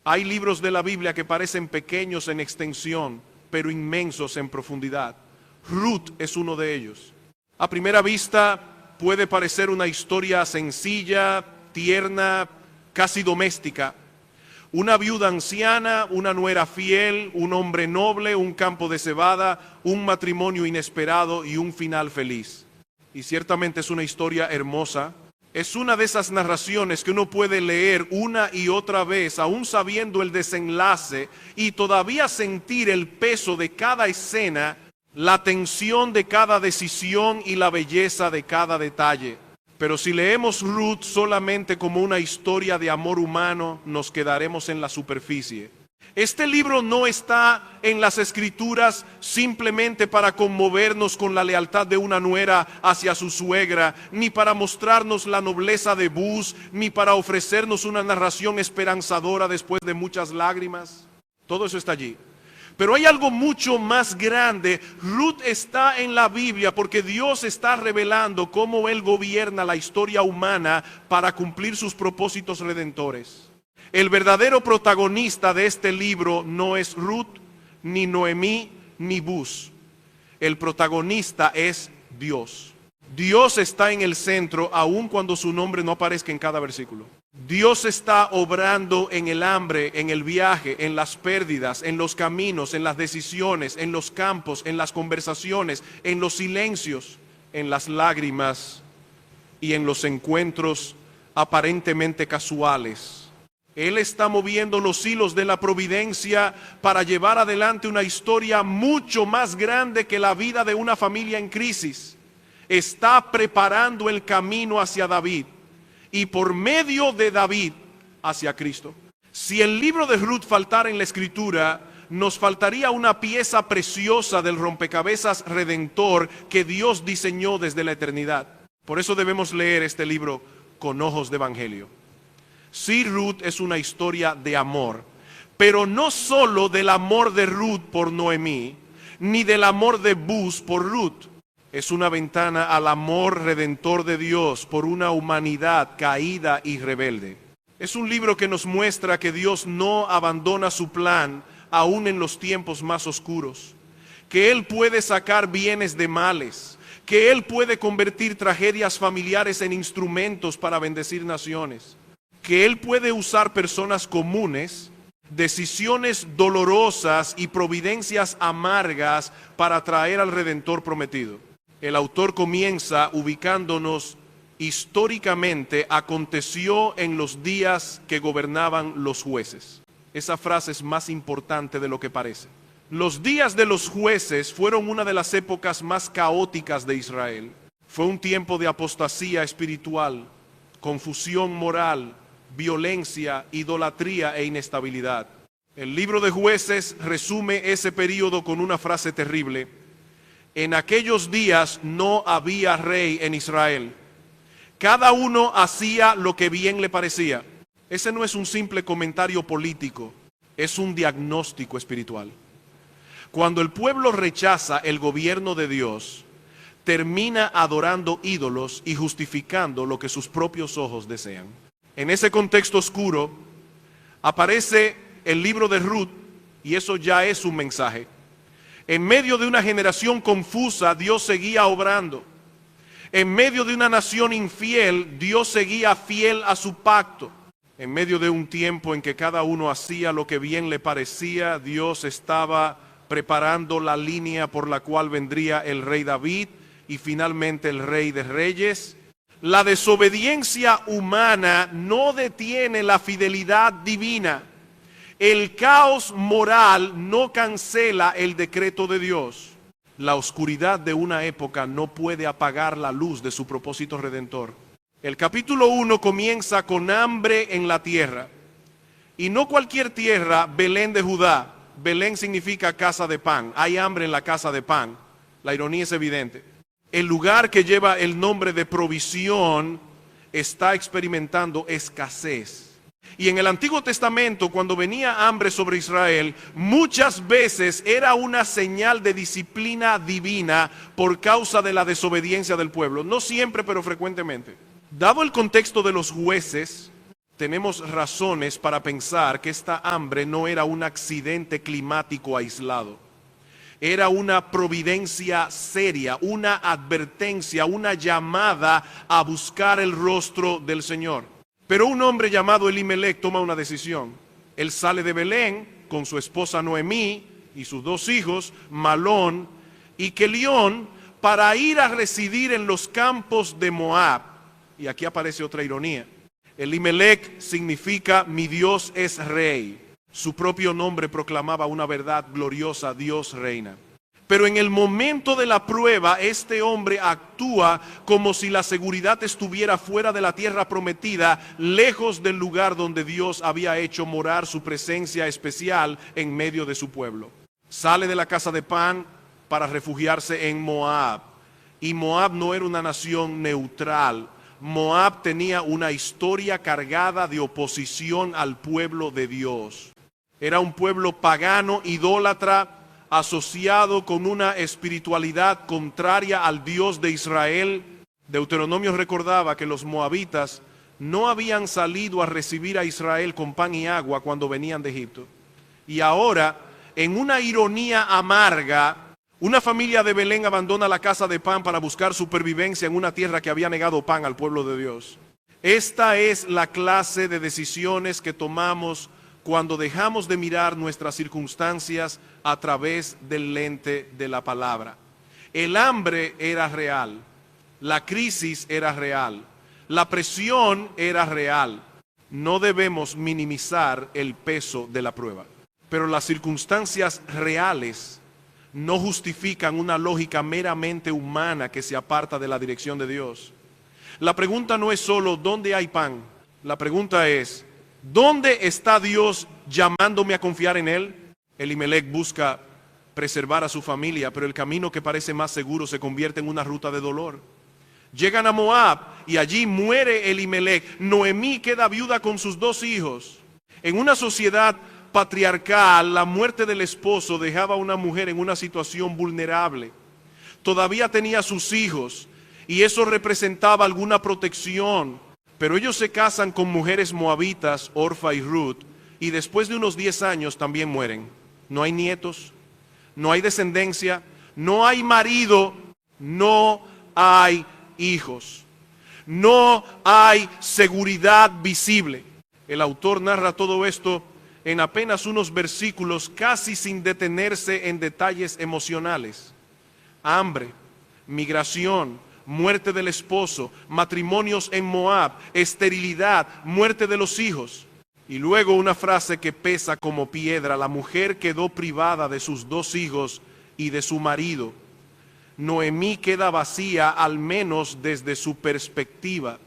Hay libros de la Biblia que parecen pequeños en extensión, pero inmensos en profundidad. Ruth es uno de ellos. A primera vista puede parecer una historia sencilla, tierna, casi doméstica. Una viuda anciana, una nuera fiel, un hombre noble, un campo de cebada, un matrimonio inesperado y un final feliz. Y ciertamente es una historia hermosa. Es una de esas narraciones que uno puede leer una y otra vez, aún sabiendo el desenlace, y todavía sentir el peso de cada escena, la tensión de cada decisión y la belleza de cada detalle. Pero si leemos Ruth solamente como una historia de amor humano, nos quedaremos en la superficie. Este libro no está en las Escrituras simplemente para conmovernos con la lealtad de una nuera hacia su suegra, ni para mostrarnos la nobleza de Buz, ni para ofrecernos una narración esperanzadora después de muchas lágrimas. Todo eso está allí. Pero hay algo mucho más grande. Ruth está en la Biblia porque Dios está revelando cómo Él gobierna la historia humana para cumplir sus propósitos redentores. El verdadero protagonista de este libro no es Ruth, ni Noemí, ni Buz. El protagonista es Dios. Dios está en el centro, aun cuando su nombre no aparezca en cada versículo. Dios está obrando en el hambre, en el viaje, en las pérdidas, en los caminos, en las decisiones, en los campos, en las conversaciones, en los silencios, en las lágrimas y en los encuentros aparentemente casuales. Él está moviendo los hilos de la providencia para llevar adelante una historia mucho más grande que la vida de una familia en crisis. Está preparando el camino hacia David y por medio de David hacia Cristo. Si el libro de Ruth faltara en la Escritura, nos faltaría una pieza preciosa del rompecabezas redentor que Dios diseñó desde la eternidad. Por eso debemos leer este libro con ojos de evangelio. Sí, Ruth es una historia de amor, pero no solo del amor de Ruth por Noemí, ni del amor de Buz por Ruth. Es una ventana al amor redentor de Dios por una humanidad caída y rebelde. Es un libro que nos muestra que Dios no abandona su plan aún en los tiempos más oscuros, que Él puede sacar bienes de males, que Él puede convertir tragedias familiares en instrumentos para bendecir naciones, que Él puede usar personas comunes, decisiones dolorosas y providencias amargas para traer al Redentor prometido. El autor comienza ubicándonos históricamente, aconteció en los días que gobernaban los jueces. Esa frase es más importante de lo que parece. Los días de los jueces fueron una de las épocas más caóticas de Israel. Fue un tiempo de apostasía espiritual, confusión moral, violencia, idolatría e inestabilidad. El libro de Jueces resume ese periodo con una frase terrible: en aquellos días no había rey en Israel. Cada uno hacía lo que bien le parecía. Ese no es un simple comentario político, es un diagnóstico espiritual. Cuando el pueblo rechaza el gobierno de Dios, termina adorando ídolos y justificando lo que sus propios ojos desean. En ese contexto oscuro aparece el libro de Ruth y eso ya es un mensaje. En medio de una generación confusa, Dios seguía obrando. En medio de una nación infiel, Dios seguía fiel a su pacto. En medio de un tiempo en que cada uno hacía lo que bien le parecía, Dios estaba preparando la línea por la cual vendría el rey David y finalmente el rey de reyes. La desobediencia humana no detiene la fidelidad divina. El caos moral no cancela el decreto de Dios. La oscuridad de una época no puede apagar la luz de su propósito redentor. El capítulo 1 comienza con hambre en la tierra. Y no cualquier tierra, Belén de Judá. Belén significa casa de pan. Hay hambre en la casa de pan. La ironía es evidente. El lugar que lleva el nombre de provisión está experimentando escasez. Y en el Antiguo Testamento, cuando venía hambre sobre Israel, muchas veces era una señal de disciplina divina por causa de la desobediencia del pueblo. No siempre, pero frecuentemente. Dado el contexto de los jueces, tenemos razones para pensar que esta hambre no era un accidente climático aislado. Era una providencia seria, una advertencia, una llamada a buscar el rostro del Señor. Pero un hombre llamado Elimelec toma una decisión. Él sale de Belén con su esposa Noemí y sus dos hijos, Malón y Kelión, para ir a residir en los campos de Moab. Y aquí aparece otra ironía. Elimelec significa mi Dios es rey. Su propio nombre proclamaba una verdad gloriosa: Dios reina. Pero en el momento de la prueba, este hombre actúa como si la seguridad estuviera fuera de la tierra prometida, lejos del lugar donde Dios había hecho morar su presencia especial en medio de su pueblo. Sale de la casa de pan para refugiarse en Moab. Y Moab no era una nación neutral. Moab tenía una historia cargada de oposición al pueblo de Dios. Era un pueblo pagano, idólatra, asociado con una espiritualidad contraria al Dios de Israel. Deuteronomio recordaba que los moabitas no habían salido a recibir a Israel con pan y agua cuando venían de Egipto. Y ahora, en una ironía amarga, una familia de Belén abandona la casa de pan para buscar supervivencia en una tierra que había negado pan al pueblo de Dios. Esta es la clase de decisiones que tomamos cuando dejamos de mirar nuestras circunstancias a través del lente de la palabra. El hambre era real, la crisis era real, la presión era real. No debemos minimizar el peso de la prueba, pero las circunstancias reales no justifican una lógica meramente humana que se aparta de la dirección de Dios. La pregunta no es solo ¿dónde hay pan? La pregunta es ¿dónde está Dios llamándome a confiar en Él? Elimelec busca preservar a su familia, pero el camino que parece más seguro se convierte en una ruta de dolor. Llegan a Moab y allí muere Elimelec. Noemí queda viuda con sus dos hijos. En una sociedad patriarcal, la muerte del esposo dejaba a una mujer en una situación vulnerable. Todavía tenía sus hijos y eso representaba alguna protección. Pero ellos se casan con mujeres moabitas, Orfa y Ruth, y después de unos 10 años también mueren. No hay nietos, no hay descendencia, no hay marido, no hay hijos, no hay seguridad visible. El autor narra todo esto en apenas unos versículos, casi sin detenerse en detalles emocionales. Hambre, migración, muerte del esposo, matrimonios en Moab, esterilidad, muerte de los hijos. Y luego una frase que pesa como piedra: la mujer quedó privada de sus dos hijos y de su marido. Noemí queda vacía, al menos desde su perspectiva.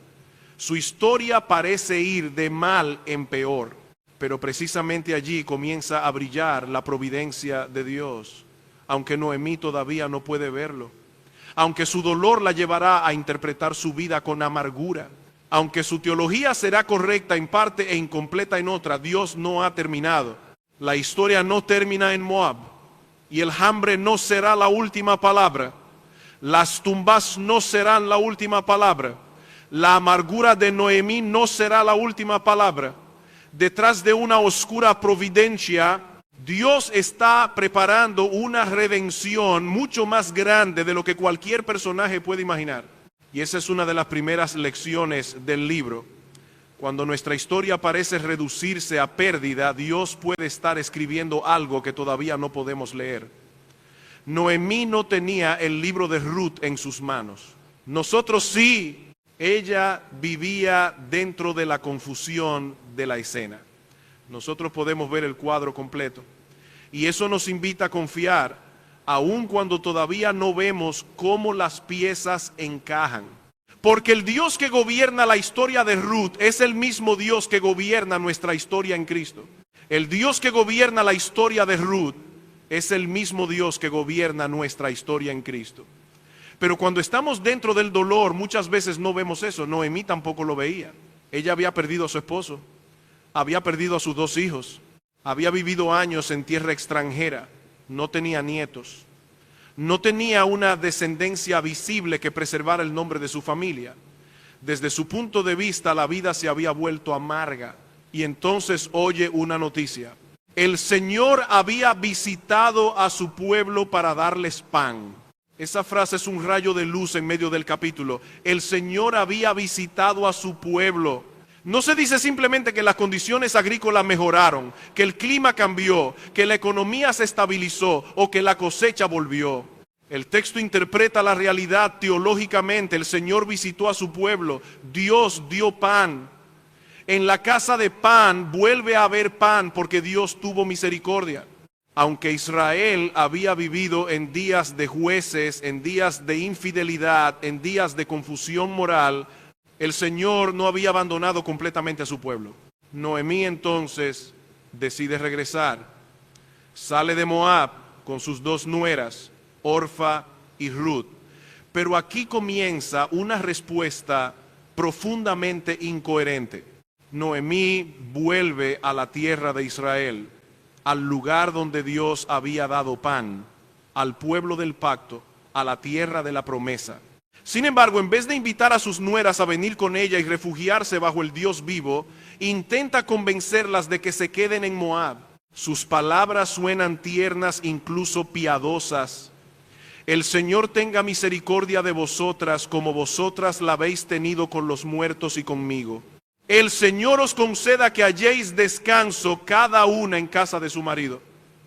Su historia parece ir de mal en peor, pero precisamente allí comienza a brillar la providencia de Dios, aunque Noemí todavía no puede verlo. Aunque su dolor la llevará a interpretar su vida con amargura, aunque su teología será correcta en parte e incompleta en otra, Dios no ha terminado. La historia no termina en Moab y el hambre no será la última palabra. Las tumbas no serán la última palabra. La amargura de Noemí no será la última palabra. Detrás de una oscura providencia, Dios está preparando una redención mucho más grande de lo que cualquier personaje puede imaginar. Y esa es una de las primeras lecciones del libro. Cuando nuestra historia parece reducirse a pérdida, Dios puede estar escribiendo algo que todavía no podemos leer. Noemí no tenía el libro de Ruth en sus manos. Nosotros sí. Ella vivía dentro de la confusión de la escena. Nosotros podemos ver el cuadro completo. Y eso nos invita a confiar, aun cuando todavía no vemos cómo las piezas encajan. Porque el Dios que gobierna la historia de Ruth es el mismo Dios que gobierna nuestra historia en Cristo. El Dios que gobierna la historia de Ruth es el mismo Dios que gobierna nuestra historia en Cristo. Pero cuando estamos dentro del dolor, muchas veces no vemos eso. Noemí tampoco lo veía. Ella había perdido a su esposo, había perdido a sus dos hijos, había vivido años en tierra extranjera, no tenía nietos, no tenía una descendencia visible que preservara el nombre de su familia. Desde su punto de vista, la vida se había vuelto amarga. Y entonces oye una noticia. El Señor había visitado a su pueblo para darles pan. Esa frase es un rayo de luz en medio del capítulo. El Señor había visitado a su pueblo. No se dice simplemente que las condiciones agrícolas mejoraron, que el clima cambió, que la economía se estabilizó o que la cosecha volvió. El texto interpreta la realidad teológicamente. El Señor visitó a su pueblo. Dios dio pan. En la casa de pan vuelve a haber pan porque Dios tuvo misericordia. Aunque Israel había vivido en días de jueces, en días de infidelidad, en días de confusión moral, el Señor no había abandonado completamente a su pueblo. Noemí entonces decide regresar. Sale de Moab con sus dos nueras, Orfa y Ruth. Pero aquí comienza una respuesta profundamente incoherente. Noemí vuelve a la tierra de Israel, al lugar donde Dios había dado pan, al pueblo del pacto, a la tierra de la promesa. Sin embargo, en vez de invitar a sus nueras a venir con ella y refugiarse bajo el Dios vivo, intenta convencerlas de que se queden en Moab. Sus palabras suenan tiernas, incluso piadosas. El Señor tenga misericordia de vosotras como vosotras la habéis tenido con los muertos y conmigo. El Señor os conceda que halléis descanso cada una en casa de su marido.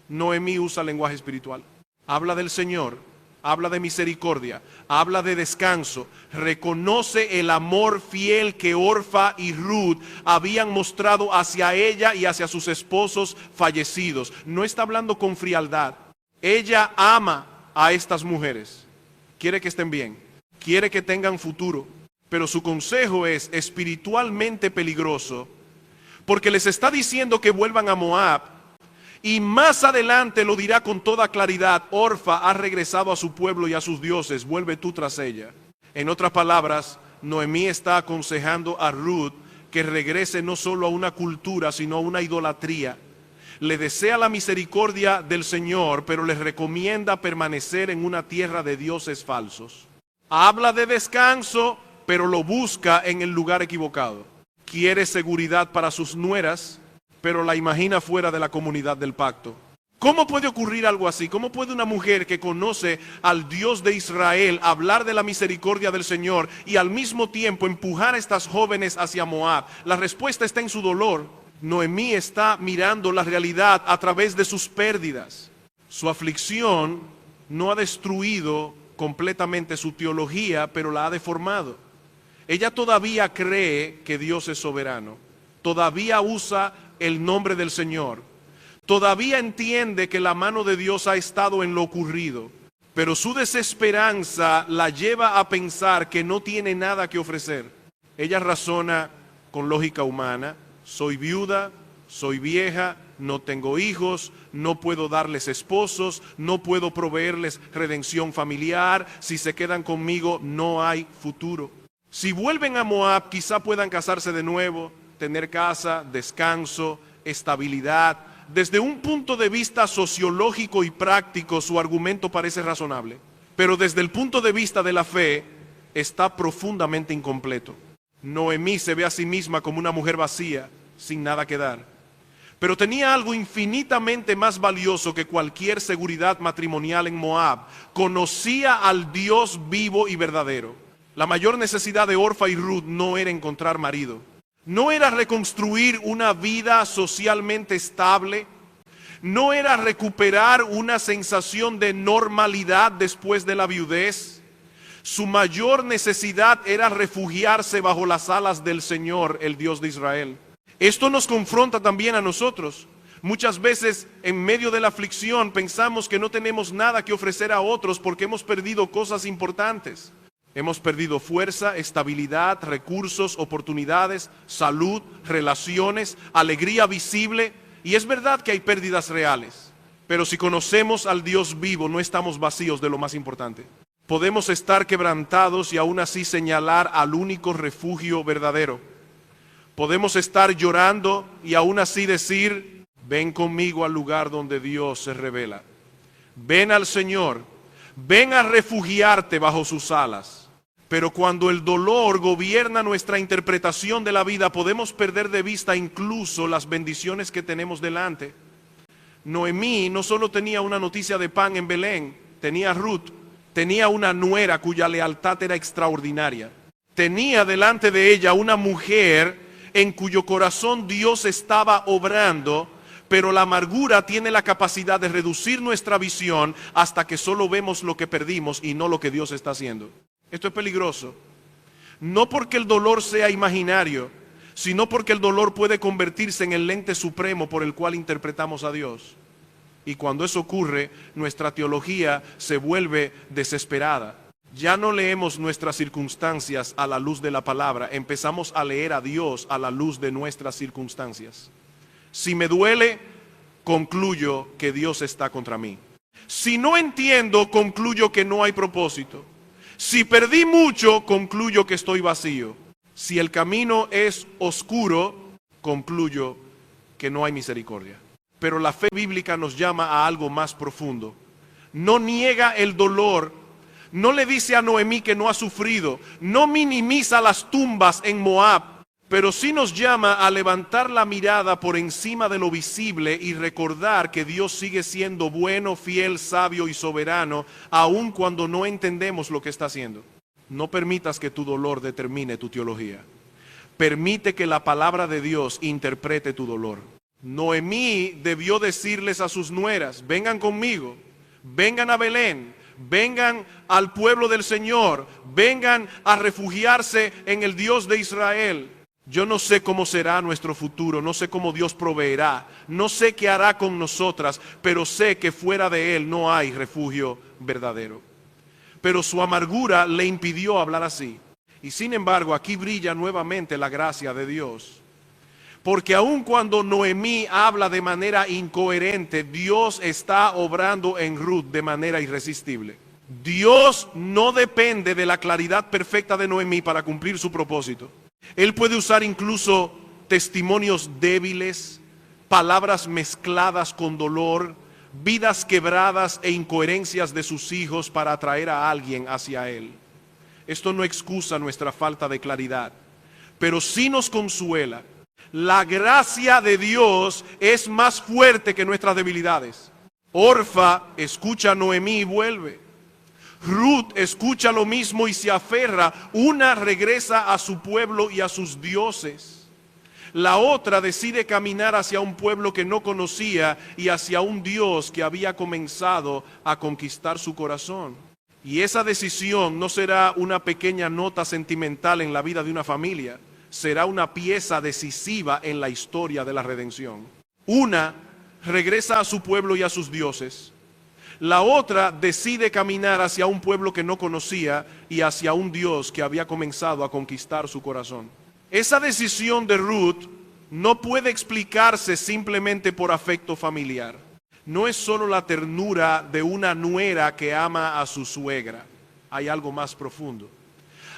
Noemí usa lenguaje espiritual. Habla del Señor, habla de misericordia, habla de descanso. Reconoce el amor fiel que Orfa y Ruth habían mostrado hacia ella y hacia sus esposos fallecidos. No está hablando con frialdad. Ella ama a estas mujeres. Quiere que estén bien, quiere que tengan futuro. Pero su consejo es espiritualmente peligroso porque les está diciendo que vuelvan a Moab y más adelante lo dirá con toda claridad: Orfa ha regresado a su pueblo y a sus dioses, vuelve tú tras ella. En otras palabras, Noemí está aconsejando a Ruth que regrese no solo a una cultura sino a una idolatría. Le desea la misericordia del Señor, pero les recomienda permanecer en una tierra de dioses falsos. Habla de descanso, pero lo busca en el lugar equivocado. Quiere seguridad para sus nueras, pero la imagina fuera de la comunidad del pacto. ¿Cómo puede ocurrir algo así? ¿Cómo puede una mujer que conoce al Dios de Israel hablar de la misericordia del Señor y al mismo tiempo empujar a estas jóvenes hacia Moab? La respuesta está en su dolor. Noemí está mirando la realidad a través de sus pérdidas. Su aflicción no ha destruido completamente su teología, pero la ha deformado. Ella todavía cree que Dios es soberano, todavía usa el nombre del Señor, todavía entiende que la mano de Dios ha estado en lo ocurrido, pero su desesperanza la lleva a pensar que no tiene nada que ofrecer. Ella razona con lógica humana: soy viuda, soy vieja, no tengo hijos, no puedo darles esposos, no puedo proveerles redención familiar, si se quedan conmigo no hay futuro. Si vuelven a Moab, quizá puedan casarse de nuevo, tener casa, descanso, estabilidad. Desde un punto de vista sociológico y práctico, su argumento parece razonable, pero desde el punto de vista de la fe, está profundamente incompleto. Noemí se ve a sí misma como una mujer vacía, sin nada que dar. Pero tenía algo infinitamente más valioso que cualquier seguridad matrimonial en Moab. Conocía al Dios vivo y verdadero. La mayor necesidad de Orfa y Ruth no era encontrar marido, no era reconstruir una vida socialmente estable, no era recuperar una sensación de normalidad después de la viudez. Su mayor necesidad era refugiarse bajo las alas del Señor, el Dios de Israel. Esto nos confronta también a nosotros. Muchas veces en medio de la aflicción pensamos que no tenemos nada que ofrecer a otros porque hemos perdido cosas importantes. Hemos perdido fuerza, estabilidad, recursos, oportunidades, salud, relaciones, alegría visible. Y es verdad que hay pérdidas reales. Pero si conocemos al Dios vivo, no estamos vacíos de lo más importante. Podemos estar quebrantados y aún así señalar al único refugio verdadero. Podemos estar llorando y aún así decir: ven conmigo al lugar donde Dios se revela. Ven al Señor, ven a refugiarte bajo sus alas. Pero cuando el dolor gobierna nuestra interpretación de la vida, podemos perder de vista incluso las bendiciones que tenemos delante. Noemí no solo tenía una noticia de pan en Belén, tenía Ruth, tenía una nuera cuya lealtad era extraordinaria. Tenía delante de ella una mujer en cuyo corazón Dios estaba obrando, pero la amargura tiene la capacidad de reducir nuestra visión hasta que solo vemos lo que perdimos y no lo que Dios está haciendo. Esto es peligroso. No porque el dolor sea imaginario, sino porque el dolor puede convertirse en el lente supremo por el cual interpretamos a Dios. Y cuando eso ocurre, nuestra teología se vuelve desesperada. Ya no leemos nuestras circunstancias a la luz de la palabra, empezamos a leer a Dios a la luz de nuestras circunstancias. Si me duele, concluyo que Dios está contra mí. Si no entiendo, concluyo que no hay propósito. Si perdí mucho, concluyo que estoy vacío. Si el camino es oscuro, concluyo que no hay misericordia. Pero la fe bíblica nos llama a algo más profundo. No niega el dolor, no le dice a Noemí que no ha sufrido, no minimiza las tumbas en Moab, pero sí nos llama a levantar la mirada por encima de lo visible y recordar que Dios sigue siendo bueno, fiel, sabio y soberano, aun cuando no entendemos lo que está haciendo. No permitas que tu dolor determine tu teología. Permite que la palabra de Dios interprete tu dolor. Noemí debió decirles a sus nueras: vengan conmigo, vengan a Belén, vengan al pueblo del Señor, vengan a refugiarse en el Dios de Israel. Yo no sé cómo será nuestro futuro, no sé cómo Dios proveerá, no sé qué hará con nosotras, pero sé que fuera de Él no hay refugio verdadero. Pero su amargura le impidió hablar así. Y sin embargo, aquí brilla nuevamente la gracia de Dios. Porque aun cuando Noemí habla de manera incoherente, Dios está obrando en Ruth de manera irresistible. Dios no depende de la claridad perfecta de Noemí para cumplir su propósito. Él puede usar incluso testimonios débiles, palabras mezcladas con dolor, vidas quebradas e incoherencias de sus hijos para atraer a alguien hacia Él. Esto no excusa nuestra falta de claridad, pero sí nos consuela. La gracia de Dios es más fuerte que nuestras debilidades. Orfa escucha a Noemí y vuelve. Ruth escucha lo mismo y se aferra. Una regresa a su pueblo y a sus dioses. La otra decide caminar hacia un pueblo que no conocía y hacia un Dios que había comenzado a conquistar su corazón. Y esa decisión no será una pequeña nota sentimental en la vida de una familia. Será una pieza decisiva en la historia de la redención. Una regresa a su pueblo y a sus dioses. La otra decide caminar hacia un pueblo que no conocía y hacia un Dios que había comenzado a conquistar su corazón. Esa decisión de Ruth no puede explicarse simplemente por afecto familiar. No es solo la ternura de una nuera que ama a su suegra. Hay algo más profundo.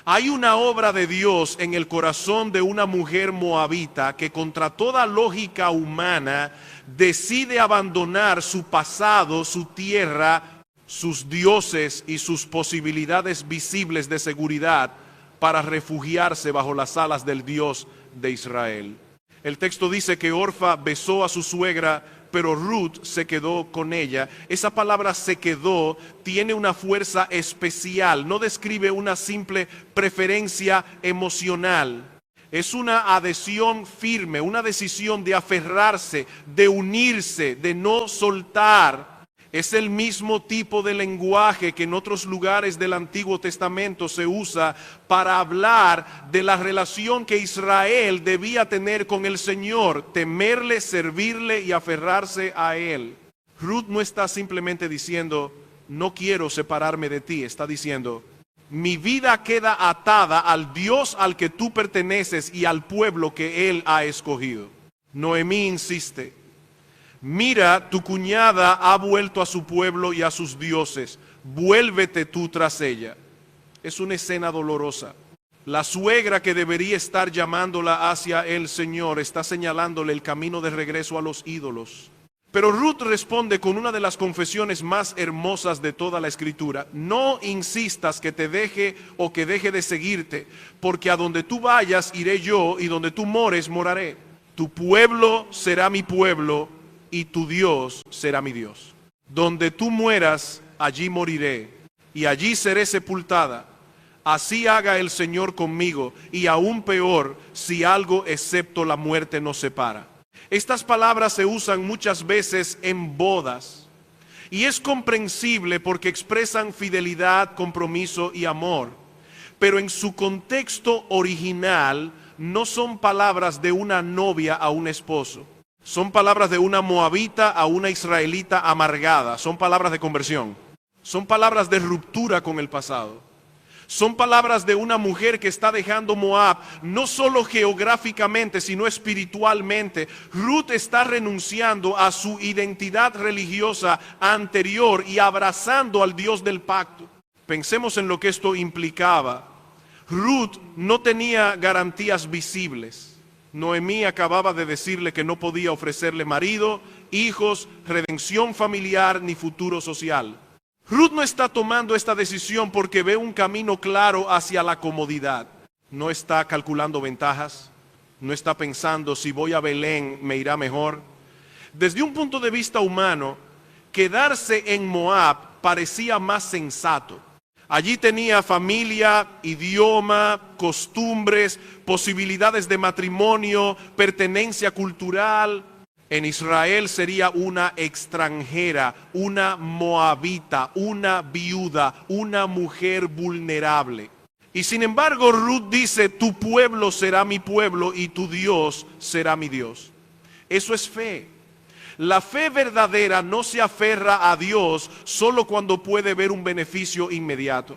Hay una obra de Dios en el corazón de una mujer moabita que contra toda lógica humana decide abandonar su pasado, su tierra, sus dioses y sus posibilidades visibles de seguridad para refugiarse bajo las alas del Dios de Israel. El texto dice que Orfa besó a su suegra, pero Ruth se quedó con ella. Esa palabra "se quedó" tiene una fuerza especial, no describe una simple preferencia emocional. Es una adhesión firme, una decisión de aferrarse, de unirse, de no soltar. Es el mismo tipo de lenguaje que en otros lugares del Antiguo Testamento se usa para hablar de la relación que Israel debía tener con el Señor, temerle, servirle y aferrarse a Él. Ruth no está simplemente diciendo, no quiero separarme de ti, está diciendo, mi vida queda atada al Dios al que tú perteneces y al pueblo que Él ha escogido. Noemí insiste. Mira, tu cuñada ha vuelto a su pueblo y a sus dioses. Vuélvete tú tras ella. Es una escena dolorosa. La suegra que debería estar llamándola hacia el Señor está señalándole el camino de regreso a los ídolos. Pero Ruth responde con una de las confesiones más hermosas de toda la Escritura: no insistas que te deje o que deje de seguirte, porque a donde tú vayas iré yo, y donde tú mores moraré. Tu pueblo será mi pueblo, y tu Dios será mi Dios. Donde tú mueras, allí moriré, y allí seré sepultada. Así haga el Señor conmigo, y aún peor, si algo excepto la muerte nos separa. Estas palabras se usan muchas veces en bodas, y es comprensible porque expresan fidelidad, compromiso y amor. Pero en su contexto original no son palabras de una novia a un esposo. Son palabras de una moabita a una israelita amargada. Son palabras de conversión. Son palabras de ruptura con el pasado. Son palabras de una mujer que está dejando Moab, no solo geográficamente, sino espiritualmente. Ruth está renunciando a su identidad religiosa anterior y abrazando al Dios del pacto. Pensemos en lo que esto implicaba. Ruth no tenía garantías visibles. Noemí acababa de decirle que no podía ofrecerle marido, hijos, redención familiar ni futuro social. Ruth no está tomando esta decisión porque ve un camino claro hacia la comodidad. No está calculando ventajas, no está pensando si voy a Belén me irá mejor. Desde un punto de vista humano, quedarse en Moab parecía más sensato. Allí tenía familia, idioma, costumbres, posibilidades de matrimonio, pertenencia cultural. En Israel sería una extranjera, una moabita, una viuda, una mujer vulnerable. Y sin embargo Ruth dice: tu pueblo será mi pueblo y tu Dios será mi Dios. Eso es fe. La fe verdadera no se aferra a Dios solo cuando puede ver un beneficio inmediato.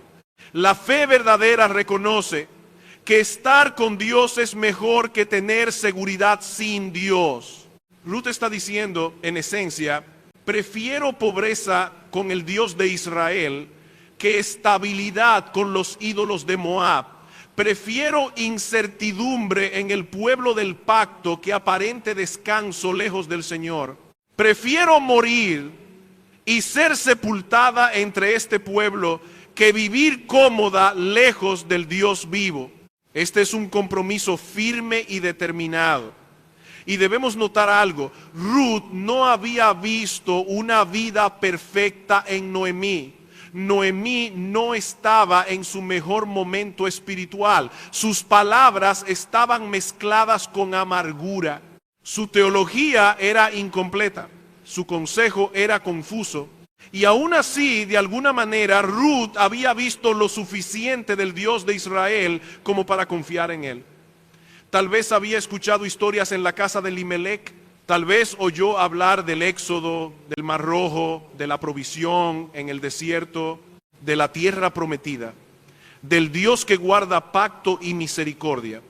La fe verdadera reconoce que estar con Dios es mejor que tener seguridad sin Dios. Ruth está diciendo, en esencia: prefiero pobreza con el Dios de Israel que estabilidad con los ídolos de Moab. Prefiero incertidumbre en el pueblo del pacto que aparente descanso lejos del Señor. Prefiero morir y ser sepultada entre este pueblo que vivir cómoda lejos del Dios vivo. Este es un compromiso firme y determinado. Y debemos notar algo: Ruth no había visto una vida perfecta en Noemí. Noemí no estaba en su mejor momento espiritual. Sus palabras estaban mezcladas con amargura. Su teología era incompleta. Su consejo era confuso. Y aún así, de alguna manera, Ruth había visto lo suficiente del Dios de Israel como para confiar en él. Tal vez había escuchado historias en la casa de Elimelech. Tal vez oyó hablar del éxodo, del Mar Rojo, de la provisión en el desierto, de la tierra prometida, del Dios que guarda pacto y misericordia.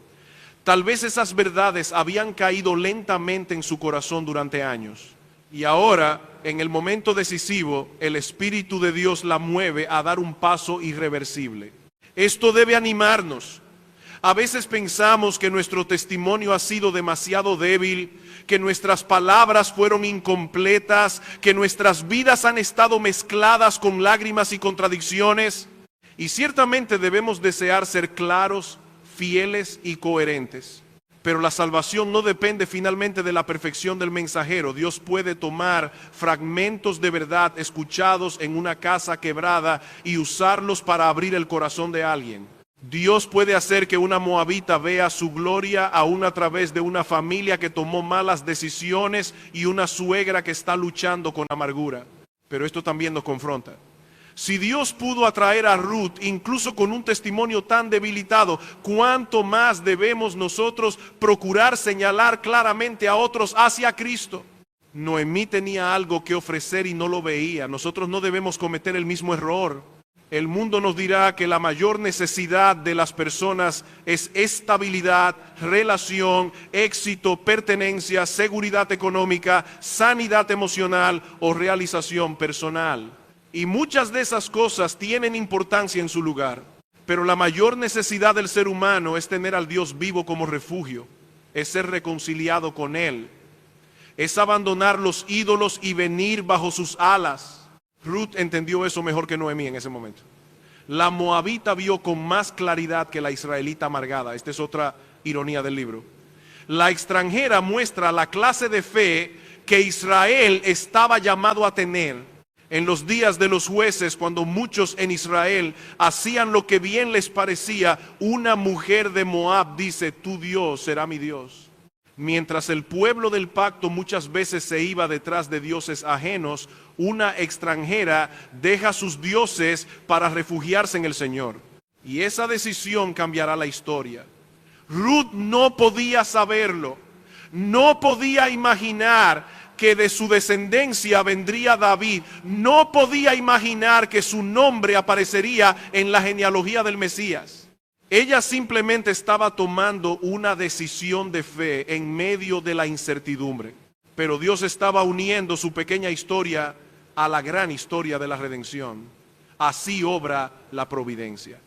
Tal vez esas verdades habían caído lentamente en su corazón durante años. Y ahora, en el momento decisivo, el Espíritu de Dios la mueve a dar un paso irreversible. Esto debe animarnos. A veces pensamos que nuestro testimonio ha sido demasiado débil, que nuestras palabras fueron incompletas, que nuestras vidas han estado mezcladas con lágrimas y contradicciones. Y ciertamente debemos desear ser claros, fieles y coherentes. Pero la salvación no depende finalmente de la perfección del mensajero. Dios puede tomar fragmentos de verdad escuchados en una casa quebrada y usarlos para abrir el corazón de alguien. Dios puede hacer que una moabita vea su gloria aún a través de una familia que tomó malas decisiones y una suegra que está luchando con amargura. Pero esto también nos confronta. Si Dios pudo atraer a Ruth incluso con un testimonio tan debilitado, ¿cuánto más debemos nosotros procurar señalar claramente a otros hacia Cristo? Noemí tenía algo que ofrecer y no lo veía. Nosotros no debemos cometer el mismo error. El mundo nos dirá que la mayor necesidad de las personas es estabilidad, relación, éxito, pertenencia, seguridad económica, sanidad emocional o realización personal. Y muchas de esas cosas tienen importancia en su lugar. Pero la mayor necesidad del ser humano es tener al Dios vivo como refugio, es ser reconciliado con Él. es abandonar los ídolos y venir bajo sus alas. Ruth entendió eso mejor que Noemí en ese momento. La moabita vio con más claridad que la israelita amargada. Esta es otra ironía del libro. La extranjera muestra la clase de fe que Israel estaba llamado a tener en los días de los jueces, cuando muchos en Israel hacían lo que bien les parecía. Una mujer de Moab dice: tu Dios será mi Dios. Mientras el pueblo del pacto muchas veces se iba detrás de dioses ajenos, una extranjera deja sus dioses para refugiarse en el Señor. Y esa decisión cambiará la historia. Ruth no podía saberlo, no podía imaginar que de su descendencia vendría David, no podía imaginar que su nombre aparecería en la genealogía del Mesías. Ella simplemente estaba tomando una decisión de fe en medio de la incertidumbre. Pero Dios estaba uniendo su pequeña historia a la gran historia de la redención. Así obra la providencia.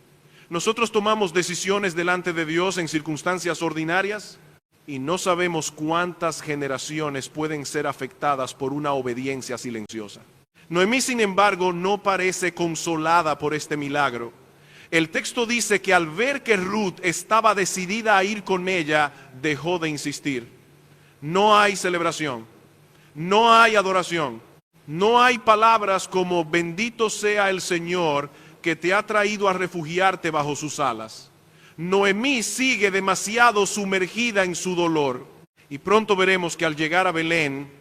Nosotros tomamos decisiones delante de Dios en circunstancias ordinarias y no sabemos cuántas generaciones pueden ser afectadas por una obediencia silenciosa. Noemí, sin embargo, no parece consolada por este milagro. El texto dice que al ver que Ruth estaba decidida a ir con ella, dejó de insistir. No hay celebración, no hay adoración, no hay palabras como bendito sea el Señor que te ha traído a refugiarte bajo sus alas. Noemí sigue demasiado sumergida en su dolor. Y pronto veremos que al llegar a Belén,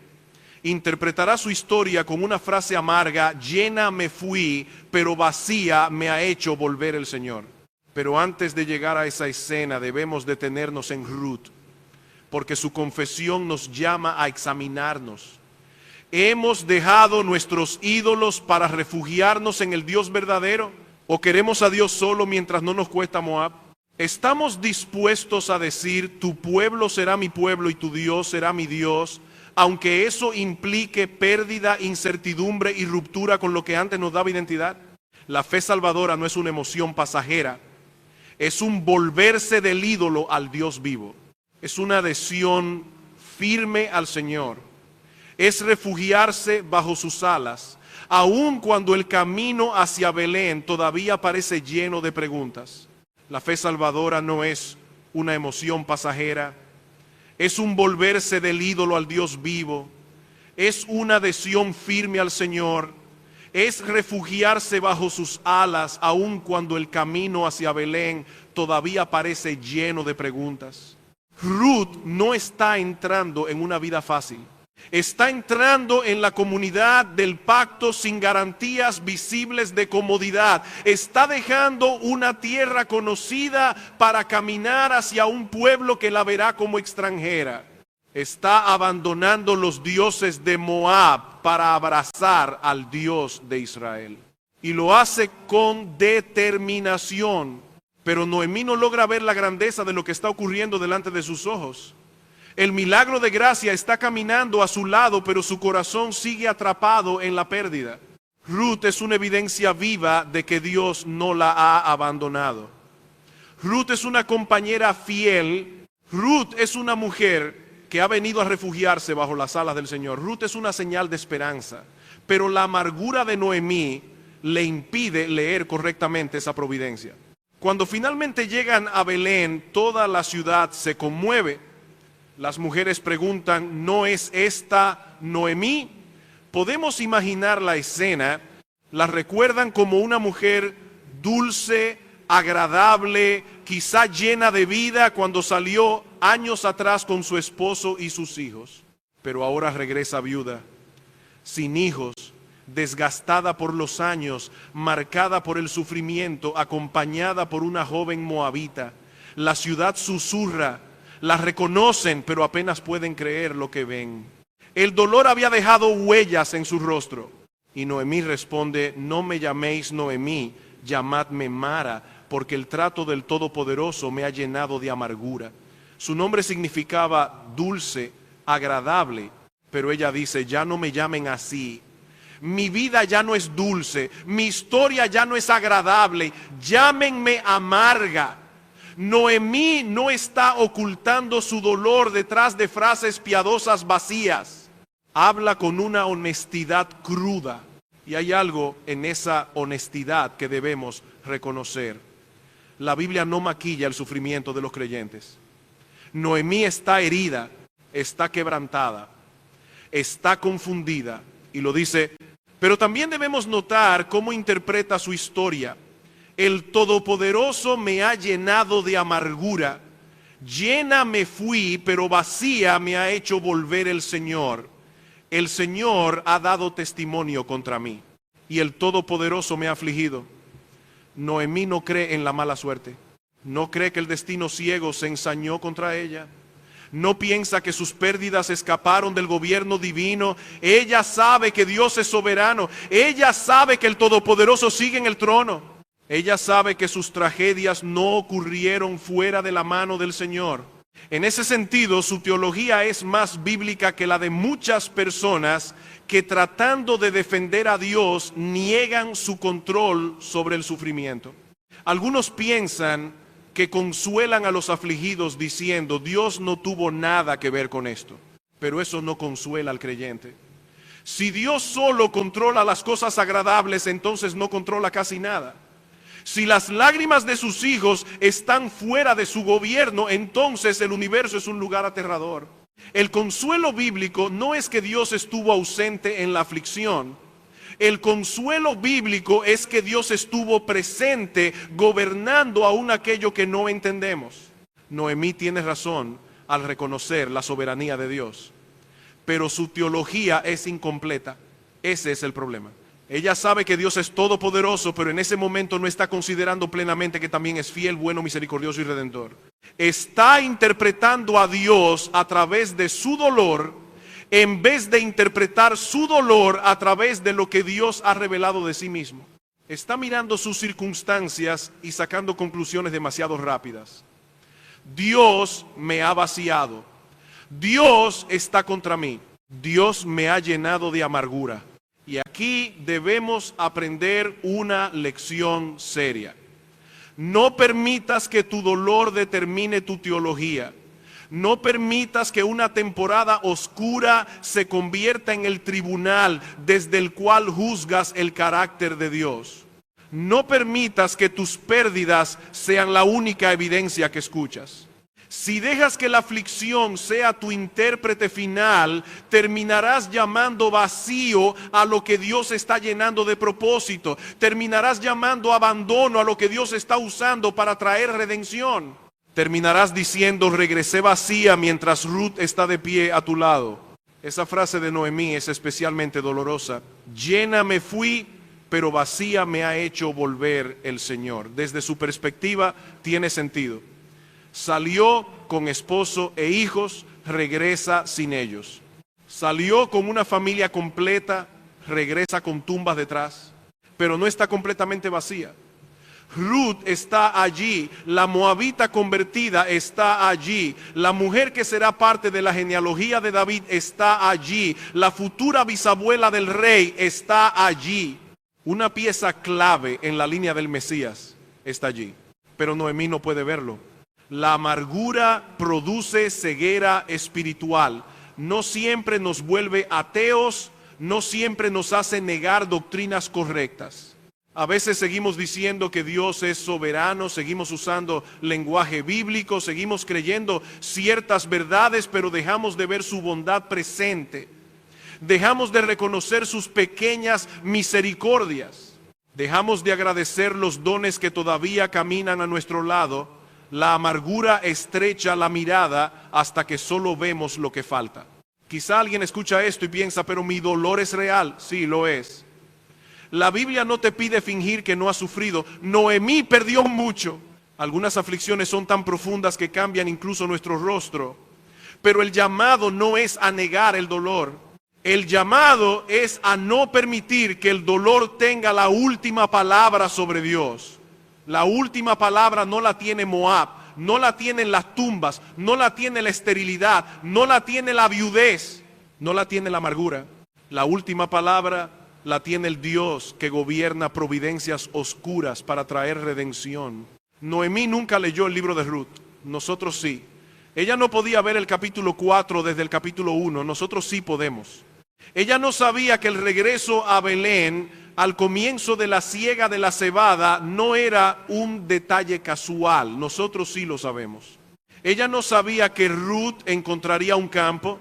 interpretará su historia con una frase amarga: llena me fui, pero vacía me ha hecho volver el Señor. Pero antes de llegar a esa escena debemos detenernos en Ruth, porque su confesión nos llama a examinarnos. ¿Hemos dejado nuestros ídolos para refugiarnos en el Dios verdadero? ¿O queremos a Dios solo mientras no nos cuesta Moab? ¿Estamos dispuestos a decir: tu pueblo será mi pueblo y tu Dios será mi Dios, aunque eso implique pérdida, incertidumbre y ruptura con lo que antes nos daba identidad? La fe salvadora no es una emoción pasajera, es un volverse del ídolo al Dios vivo. Es una adhesión firme al Señor. Es refugiarse bajo sus alas, aun cuando el camino hacia Belén todavía parece lleno de preguntas. La fe salvadora no es una emoción pasajera, es un volverse del ídolo al Dios vivo, es una adhesión firme al Señor, es refugiarse bajo sus alas, aun cuando el camino hacia Belén todavía parece lleno de preguntas. Ruth no está entrando en una vida fácil. Está entrando en la comunidad del pacto sin garantías visibles de comodidad. Está dejando una tierra conocida para caminar hacia un pueblo que la verá como extranjera. Está abandonando los dioses de Moab para abrazar al Dios de Israel. Y lo hace con determinación. Pero Noemí no logra ver la grandeza de lo que está ocurriendo delante de sus ojos. El milagro de gracia está caminando a su lado, pero su corazón sigue atrapado en la pérdida. Ruth es una evidencia viva de que Dios no la ha abandonado. Ruth es una compañera fiel. Ruth es una mujer que ha venido a refugiarse bajo las alas del Señor. Ruth es una señal de esperanza. Pero la amargura de Noemí le impide leer correctamente esa providencia. Cuando finalmente llegan a Belén, toda la ciudad se conmueve. Las mujeres preguntan: ¿no es esta Noemí? Podemos imaginar la escena. La recuerdan como una mujer dulce, agradable, quizá llena de vida cuando salió años atrás con su esposo y sus hijos. Pero ahora regresa viuda, sin hijos, desgastada por los años, marcada por el sufrimiento, acompañada por una joven moabita. La ciudad susurra. La reconocen, pero apenas pueden creer lo que ven. El dolor había dejado huellas en su rostro. Y Noemí responde: no me llaméis Noemí, llamadme Mara, porque el trato del Todopoderoso me ha llenado de amargura. Su nombre significaba dulce, agradable, pero ella dice: ya no me llamen así. Mi vida ya no es dulce, mi historia ya no es agradable, llámenme amarga. Noemí no está ocultando su dolor detrás de frases piadosas vacías. Habla con una honestidad cruda. Y hay algo en esa honestidad que debemos reconocer. La Biblia no maquilla el sufrimiento de los creyentes. Noemí está herida, está quebrantada, está confundida. Y lo dice, pero también debemos notar cómo interpreta su historia. El Todopoderoso me ha llenado de amargura. Llena me fui, pero vacía me ha hecho volver el Señor. El Señor ha dado testimonio contra mí y el Todopoderoso me ha afligido. Noemí no cree en la mala suerte. No cree que el destino ciego se ensañó contra ella. No piensa que sus pérdidas escaparon del gobierno divino. Ella sabe que Dios es soberano. Ella sabe que el Todopoderoso sigue en el trono. Ella sabe que sus tragedias no ocurrieron fuera de la mano del Señor. En ese sentido, su teología es más bíblica que la de muchas personas que, tratando de defender a Dios, niegan su control sobre el sufrimiento. Algunos piensan que consuelan a los afligidos diciendo, Dios no tuvo nada que ver con esto. Pero eso no consuela al creyente. Si Dios solo controla las cosas agradables, entonces no controla casi nada. Si las lágrimas de sus hijos están fuera de su gobierno, entonces el universo es un lugar aterrador. El consuelo bíblico no es que Dios estuvo ausente en la aflicción. El consuelo bíblico es que Dios estuvo presente gobernando aún aquello que no entendemos. Noemí tiene razón al reconocer la soberanía de Dios, pero su teología es incompleta. Ese es el problema. Ella sabe que Dios es todopoderoso, pero en ese momento no está considerando plenamente que también es fiel, bueno, misericordioso y redentor. Está interpretando a Dios a través de su dolor, en vez de interpretar su dolor a través de lo que Dios ha revelado de sí mismo. Está mirando sus circunstancias y sacando conclusiones demasiado rápidas. Dios me ha vaciado. Dios está contra mí. Dios me ha llenado de amargura. Y aquí debemos aprender una lección seria. No permitas que tu dolor determine tu teología. No permitas que una temporada oscura se convierta en el tribunal desde el cual juzgas el carácter de Dios. No permitas que tus pérdidas sean la única evidencia que escuchas. Si dejas que la aflicción sea tu intérprete final, terminarás llamando vacío a lo que Dios está llenando de propósito. Terminarás llamando abandono a lo que Dios está usando para traer redención. Terminarás diciendo, regresé vacía mientras Ruth está de pie a tu lado. Esa frase de Noemí es especialmente dolorosa. Llena me fui, pero vacía me ha hecho volver el Señor. Desde su perspectiva tiene sentido. Salió con esposo e hijos, regresa sin ellos. Salió con una familia completa, regresa con tumbas detrás, pero no está completamente vacía. Ruth está allí, la moabita convertida está allí, la mujer que será parte de la genealogía de David está allí, la futura bisabuela del rey está allí. Una pieza clave en la línea del Mesías está allí, pero Noemí no puede verlo. La amargura produce ceguera espiritual. No siempre nos vuelve ateos, no siempre nos hace negar doctrinas correctas. A veces seguimos diciendo que Dios es soberano, seguimos usando lenguaje bíblico, seguimos creyendo ciertas verdades, pero dejamos de ver su bondad presente. Dejamos de reconocer sus pequeñas misericordias. Dejamos de agradecer los dones que todavía caminan a nuestro lado. La amargura estrecha la mirada hasta que solo vemos lo que falta. Quizá alguien escucha esto y piensa, pero mi dolor es real. Sí, lo es. La Biblia no te pide fingir que no has sufrido. Noemí perdió mucho. Algunas aflicciones son tan profundas que cambian incluso nuestro rostro. Pero el llamado no es a negar el dolor. El llamado es a no permitir que el dolor tenga la última palabra sobre Dios. La última palabra no la tiene Moab, no la tienen las tumbas, no la tiene la esterilidad, no la tiene la viudez, no la tiene la amargura. La última palabra la tiene el Dios que gobierna providencias oscuras para traer redención. Noemí nunca leyó el libro de Ruth, nosotros sí. Ella no podía ver el capítulo 4 desde el capítulo 1, nosotros sí podemos. Ella no sabía que el regreso a Belén al comienzo de la siega de la cebada no era un detalle casual. Nosotros sí lo sabemos. Ella no sabía que Ruth encontraría un campo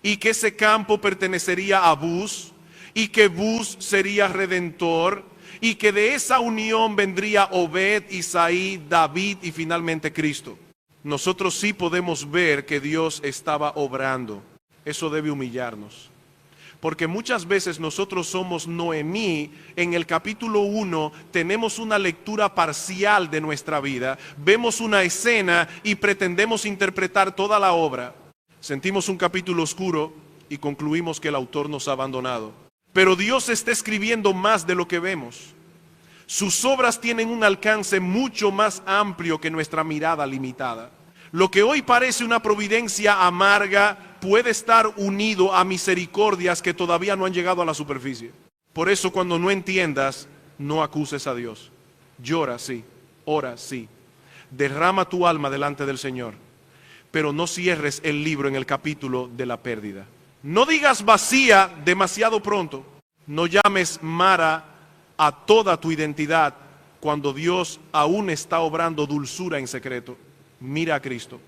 y que ese campo pertenecería a Buz y que Buz sería redentor y que de esa unión vendría Obed, Isaí, David y finalmente Cristo. Nosotros sí podemos ver que Dios estaba obrando. Eso debe humillarnos. Porque muchas veces nosotros somos Noemí. En el capítulo 1 tenemos una lectura parcial de nuestra vida, vemos una escena y pretendemos interpretar toda la obra. Sentimos un capítulo oscuro y concluimos que el autor nos ha abandonado. Pero Dios está escribiendo más de lo que vemos. Sus obras tienen un alcance mucho más amplio que nuestra mirada limitada. Lo que hoy parece una providencia amarga puede estar unido a misericordias que todavía no han llegado a la superficie. Por eso cuando no entiendas, no acuses a Dios. Llora, sí. Ora, sí. Derrama tu alma delante del Señor. Pero no cierres el libro en el capítulo de la pérdida. No digas vacía demasiado pronto. No llames Mara a toda tu identidad cuando Dios aún está obrando dulzura en secreto. Mira a Cristo.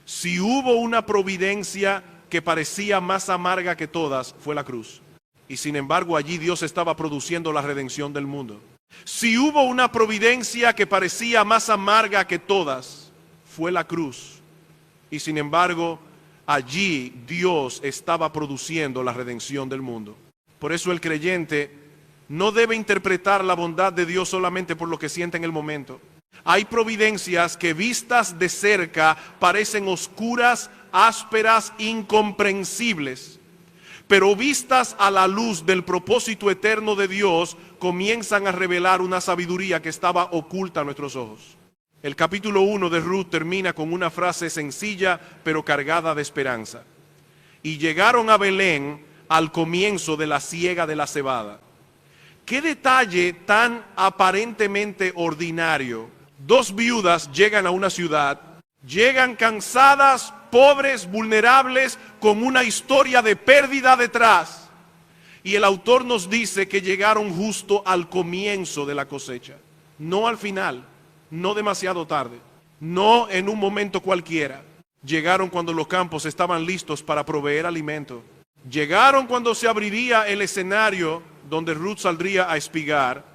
Si hubo una providencia que parecía más amarga que todas, fue la cruz. Y sin embargo allí Dios estaba produciendo la redención del mundo. Si hubo una providencia que parecía más amarga que todas, fue la cruz. Y sin embargo allí Dios estaba produciendo la redención del mundo. Por eso el creyente no debe interpretar la bondad de Dios solamente por lo que siente en el momento. Hay providencias que vistas de cerca parecen oscuras, ásperas, incomprensibles, pero vistas a la luz del propósito eterno de Dios, comienzan a revelar una sabiduría que estaba oculta a nuestros ojos. El capítulo 1 de Ruth termina con una frase sencilla pero cargada de esperanza. Y llegaron a Belén al comienzo de la siega de la cebada. Qué detalle tan aparentemente ordinario. Dos viudas llegan a una ciudad, llegan cansadas, pobres, vulnerables, con una historia de pérdida detrás. Y el autor nos dice que llegaron justo al comienzo de la cosecha, no al final, no demasiado tarde, no en un momento cualquiera. Llegaron cuando los campos estaban listos para proveer alimento. Llegaron cuando se abriría el escenario donde Ruth saldría a espigar.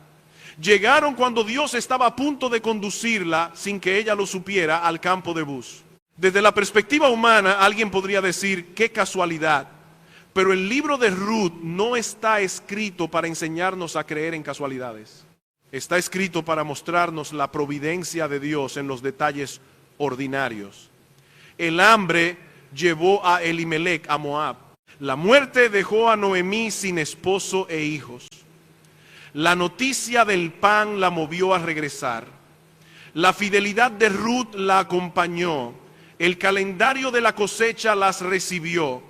Llegaron cuando Dios estaba a punto de conducirla, sin que ella lo supiera, al campo de Buz. Desde la perspectiva humana, alguien podría decir, qué casualidad. Pero el libro de Ruth no está escrito para enseñarnos a creer en casualidades. Está escrito para mostrarnos la providencia de Dios en los detalles ordinarios. El hambre llevó a Elimelech a Moab. La muerte dejó a Noemí sin esposo e hijos. La noticia del pan la movió a regresar. La fidelidad de Ruth la acompañó. El calendario de la cosecha las recibió.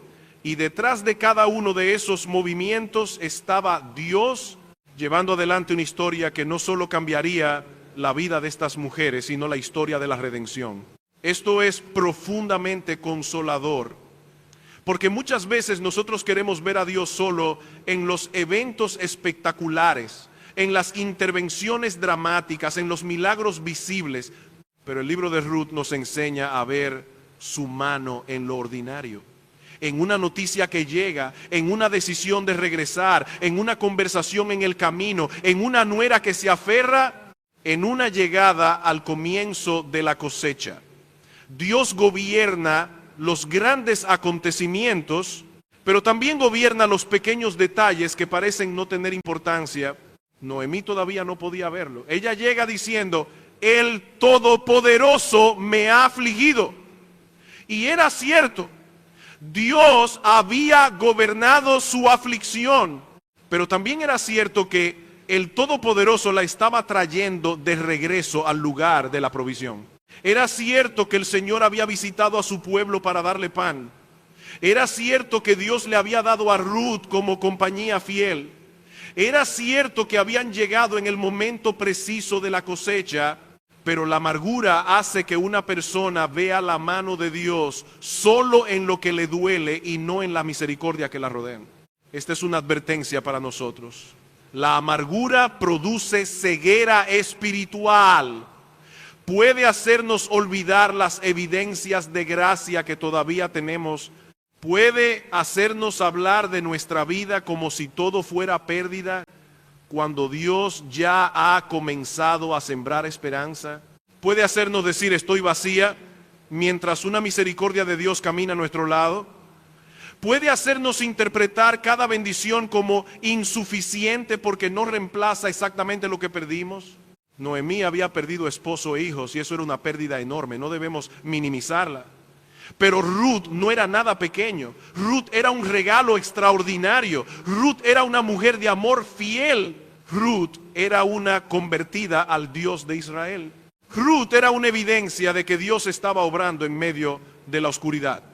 Y detrás de cada uno de esos movimientos estaba Dios llevando adelante una historia que no solo cambiaría la vida de estas mujeres, sino la historia de la redención. Esto es profundamente consolador. Porque muchas veces nosotros queremos ver a Dios solo en los eventos espectaculares, en las intervenciones dramáticas, en los milagros visibles. Pero el libro de Ruth nos enseña a ver su mano en lo ordinario. En una noticia que llega, en una decisión de regresar, en una conversación en el camino, en una nuera que se aferra, en una llegada al comienzo de la cosecha. Dios gobierna los grandes acontecimientos, pero también gobierna los pequeños detalles que parecen no tener importancia. Noemí todavía no podía verlo. Ella llega diciendo, el Todopoderoso me ha afligido. Y era cierto, Dios había gobernado su aflicción, pero también era cierto que el Todopoderoso la estaba trayendo de regreso al lugar de la provisión. Era cierto que el Señor había visitado a su pueblo para darle pan. Era cierto que Dios le había dado a Ruth como compañía fiel. Era cierto que habían llegado en el momento preciso de la cosecha, pero la amargura hace que una persona vea la mano de Dios solo en lo que le duele y no en la misericordia que la rodea. Esta es una advertencia para nosotros. La amargura produce ceguera espiritual. Puede hacernos olvidar las evidencias de gracia que todavía tenemos. Puede hacernos hablar de nuestra vida como si todo fuera pérdida, cuando Dios ya ha comenzado a sembrar esperanza. Puede hacernos decir estoy vacía, mientras una misericordia de Dios camina a nuestro lado. Puede hacernos interpretar cada bendición como insuficiente porque no reemplaza exactamente lo que perdimos. Noemí había perdido esposo e hijos y eso era una pérdida enorme, no debemos minimizarla. Pero Ruth no era nada pequeño. Ruth era un regalo extraordinario. Ruth era una mujer de amor fiel. Ruth era una convertida al Dios de Israel. Ruth era una evidencia de que Dios estaba obrando en medio de la oscuridad.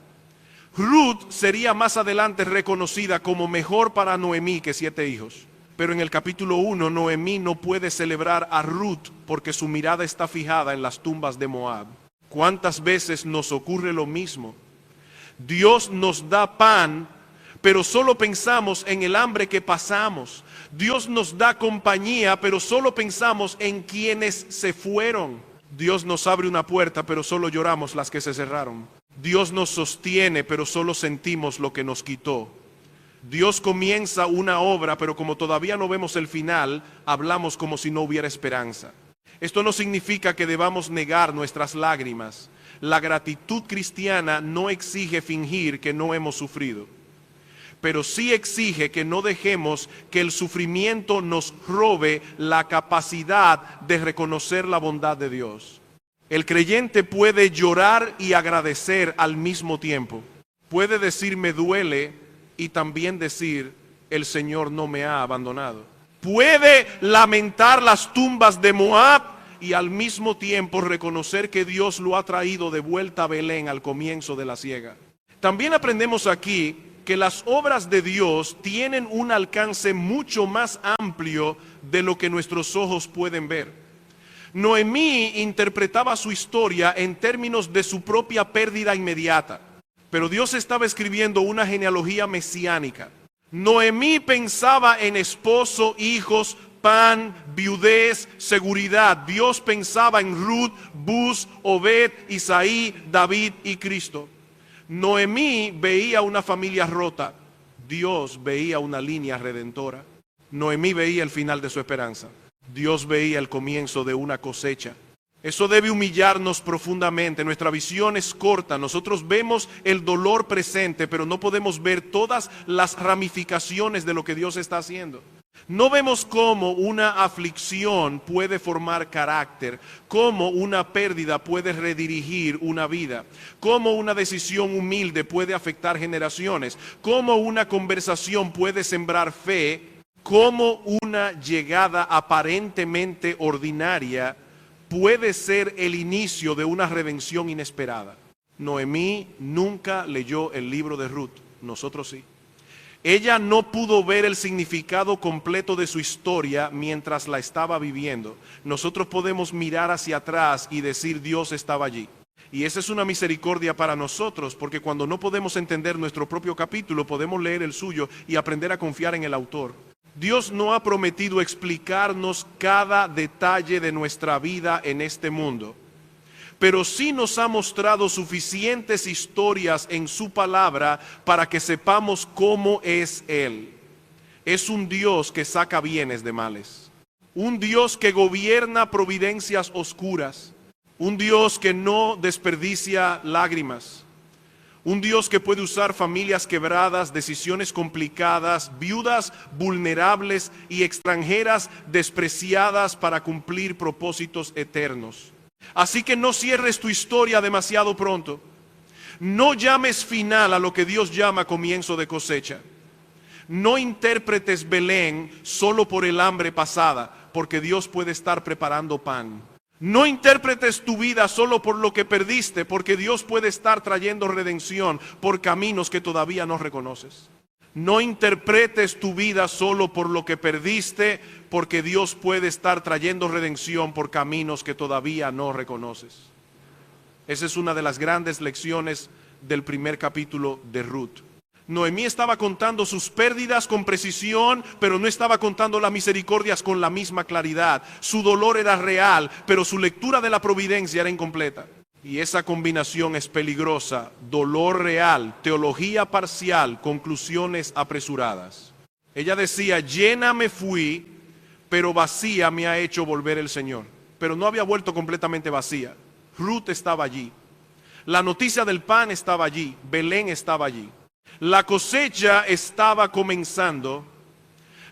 Ruth sería más adelante reconocida como mejor para Noemí que 7 hijos. Pero en el capítulo 1, Noemí no puede celebrar a Ruth porque su mirada está fijada en las tumbas de Moab. ¿Cuántas veces nos ocurre lo mismo? Dios nos da pan, pero solo pensamos en el hambre que pasamos. Dios nos da compañía, pero solo pensamos en quienes se fueron. Dios nos abre una puerta, pero solo lloramos las que se cerraron. Dios nos sostiene, pero solo sentimos lo que nos quitó. Dios comienza una obra, pero como todavía no vemos el final, hablamos como si no hubiera esperanza. Esto no significa que debamos negar nuestras lágrimas. La gratitud cristiana no exige fingir que no hemos sufrido, pero sí exige que no dejemos que el sufrimiento nos robe la capacidad de reconocer la bondad de Dios. El creyente puede llorar y agradecer al mismo tiempo. Puede decir me duele y también decir el Señor no me ha abandonado. Puede lamentar las tumbas de Moab y al mismo tiempo reconocer que Dios lo ha traído de vuelta a Belén al comienzo de la siega. También aprendemos aquí que las obras de Dios tienen un alcance mucho más amplio de lo que nuestros ojos pueden ver. Noemí interpretaba su historia en términos de su propia pérdida inmediata, pero Dios estaba escribiendo una genealogía mesiánica. Noemí pensaba en esposo, hijos, pan, viudez, seguridad. Dios pensaba en Ruth, Buz, Obed, Isaí, David y Cristo. Noemí veía una familia rota. Dios veía una línea redentora. Noemí veía el final de su esperanza. Dios veía el comienzo de una cosecha. Eso debe humillarnos profundamente. Nuestra visión es corta. Nosotros vemos el dolor presente, pero no podemos ver todas las ramificaciones de lo que Dios está haciendo. No vemos cómo una aflicción puede formar carácter, cómo una pérdida puede redirigir una vida, cómo una decisión humilde puede afectar generaciones, cómo una conversación puede sembrar fe, cómo una llegada aparentemente ordinaria puede ser el inicio de una redención inesperada. Noemí nunca leyó el libro de Ruth, nosotros sí. Ella no pudo ver el significado completo de su historia mientras la estaba viviendo. Nosotros podemos mirar hacia atrás y decir Dios estaba allí. Y esa es una misericordia para nosotros, porque cuando no podemos entender nuestro propio capítulo, podemos leer el suyo y aprender a confiar en el autor. Dios no ha prometido explicarnos cada detalle de nuestra vida en este mundo, pero sí nos ha mostrado suficientes historias en su palabra para que sepamos cómo es Él. Es un Dios que saca bienes de males, un Dios que gobierna providencias oscuras, un Dios que no desperdicia lágrimas, un Dios que puede usar familias quebradas, decisiones complicadas, viudas vulnerables y extranjeras despreciadas para cumplir propósitos eternos. Así que no cierres tu historia demasiado pronto. No llames final a lo que Dios llama comienzo de cosecha. No interpretes Belén solo por el hambre pasada, porque Dios puede estar preparando pan. No interpretes tu vida solo por lo que perdiste, porque Dios puede estar trayendo redención por caminos que todavía no reconoces. No interpretes tu vida solo por lo que perdiste, porque Dios puede estar trayendo redención por caminos que todavía no reconoces. Esa es una de las grandes lecciones del primer capítulo de Ruth. Noemí estaba contando sus pérdidas con precisión, pero no estaba contando las misericordias con la misma claridad. Su dolor era real, pero su lectura de la providencia era incompleta. Y esa combinación es peligrosa: dolor real, teología parcial, conclusiones apresuradas. Ella decía: llena me fui, pero vacía me ha hecho volver el Señor. Pero no había vuelto completamente vacía. Ruth estaba allí. La noticia del pan estaba allí. Belén estaba allí. La cosecha estaba comenzando.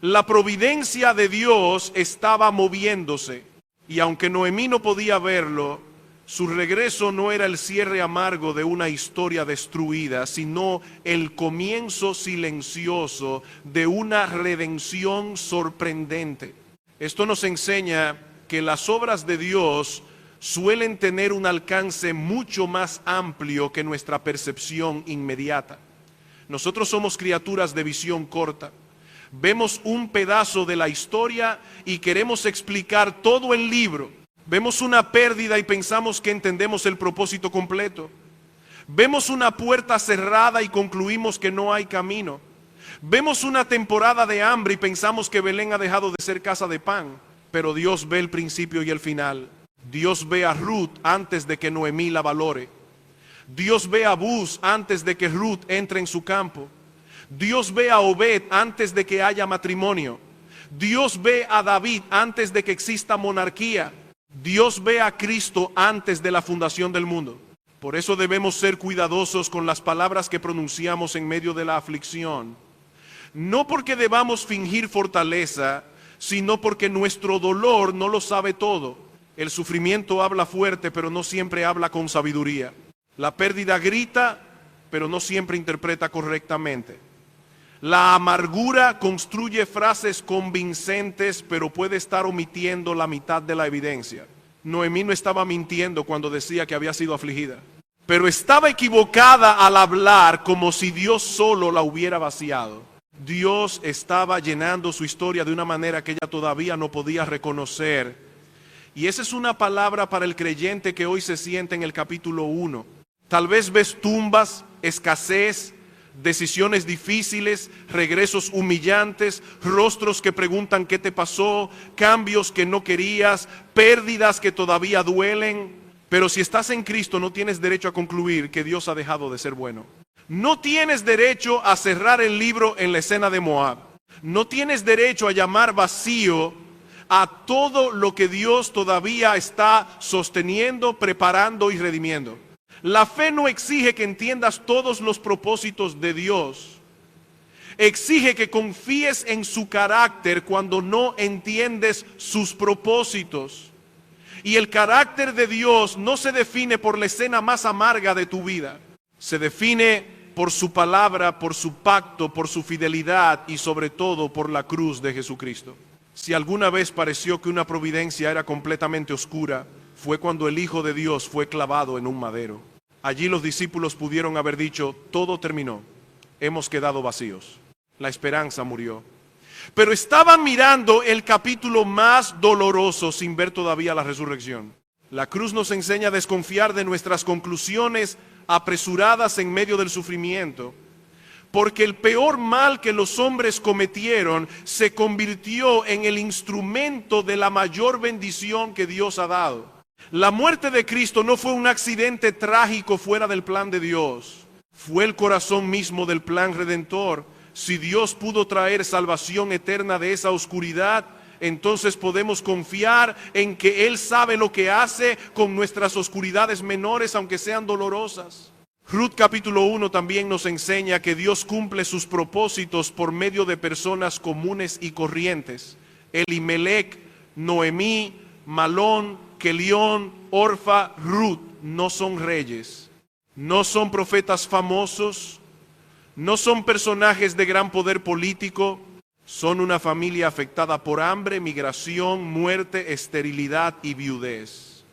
La providencia de Dios estaba moviéndose. Y aunque Noemí no podía verlo, su regreso no era el cierre amargo de una historia destruida, sino el comienzo silencioso de una redención sorprendente. Esto nos enseña que las obras de Dios suelen tener un alcance mucho más amplio que nuestra percepción inmediata. Nosotros somos criaturas de visión corta. Vemos un pedazo de la historia y queremos explicar todo el libro. Vemos una pérdida y pensamos que entendemos el propósito completo. Vemos una puerta cerrada y concluimos que no hay camino. Vemos una temporada de hambre y pensamos que Belén ha dejado de ser casa de pan. Pero Dios ve el principio y el final. Dios ve a Ruth antes de que Noemí la valore. Dios ve a Buz antes de que Ruth entre en su campo. Dios ve a Obed antes de que haya matrimonio. Dios ve a David antes de que exista monarquía. Dios ve a Cristo antes de la fundación del mundo. Por eso debemos ser cuidadosos con las palabras que pronunciamos en medio de la aflicción. No porque debamos fingir fortaleza, sino porque nuestro dolor no lo sabe todo. El sufrimiento habla fuerte, pero no siempre habla con sabiduría. La pérdida grita, pero no siempre interpreta correctamente. La amargura construye frases convincentes, pero puede estar omitiendo la mitad de la evidencia. Noemí no estaba mintiendo cuando decía que había sido afligida, pero estaba equivocada al hablar como si Dios solo la hubiera vaciado. Dios estaba llenando su historia de una manera que ella todavía no podía reconocer. Y esa es una palabra para el creyente que hoy se siente en el capítulo 1. Tal vez ves tumbas, escasez, decisiones difíciles, regresos humillantes, rostros que preguntan qué te pasó, cambios que no querías, pérdidas que todavía duelen. Pero si estás en Cristo no tienes derecho a concluir que Dios ha dejado de ser bueno. No tienes derecho a cerrar el libro en la escena de Moab. No tienes derecho a llamar vacío a todo lo que Dios todavía está sosteniendo, preparando y redimiendo. La fe no exige que entiendas todos los propósitos de Dios. Exige que confíes en su carácter cuando no entiendes sus propósitos. Y el carácter de Dios no se define por la escena más amarga de tu vida. Se define por su palabra, por su pacto, por su fidelidad y sobre todo por la cruz de Jesucristo. Si alguna vez pareció que una providencia era completamente oscura, fue cuando el Hijo de Dios fue clavado en un madero. Allí los discípulos pudieron haber dicho: todo terminó, hemos quedado vacíos. La esperanza murió. Pero estaban mirando el capítulo más doloroso sin ver todavía la resurrección. La cruz nos enseña a desconfiar de nuestras conclusiones apresuradas en medio del sufrimiento. Porque el peor mal que los hombres cometieron se convirtió en el instrumento de la mayor bendición que Dios ha dado. La muerte de Cristo no fue un accidente trágico fuera del plan de Dios. Fue el corazón mismo del plan redentor. Si Dios pudo traer salvación eterna de esa oscuridad, entonces podemos confiar en que Él sabe lo que hace con nuestras oscuridades menores, aunque sean dolorosas. Ruth capítulo 1 también nos enseña que Dios cumple sus propósitos por medio de personas comunes y corrientes. Elimelech, Noemí, Malón, Kelión, Orfa, Ruth no son reyes, no son profetas famosos, no son personajes de gran poder político, son una familia afectada por hambre, migración, muerte, esterilidad y viudez.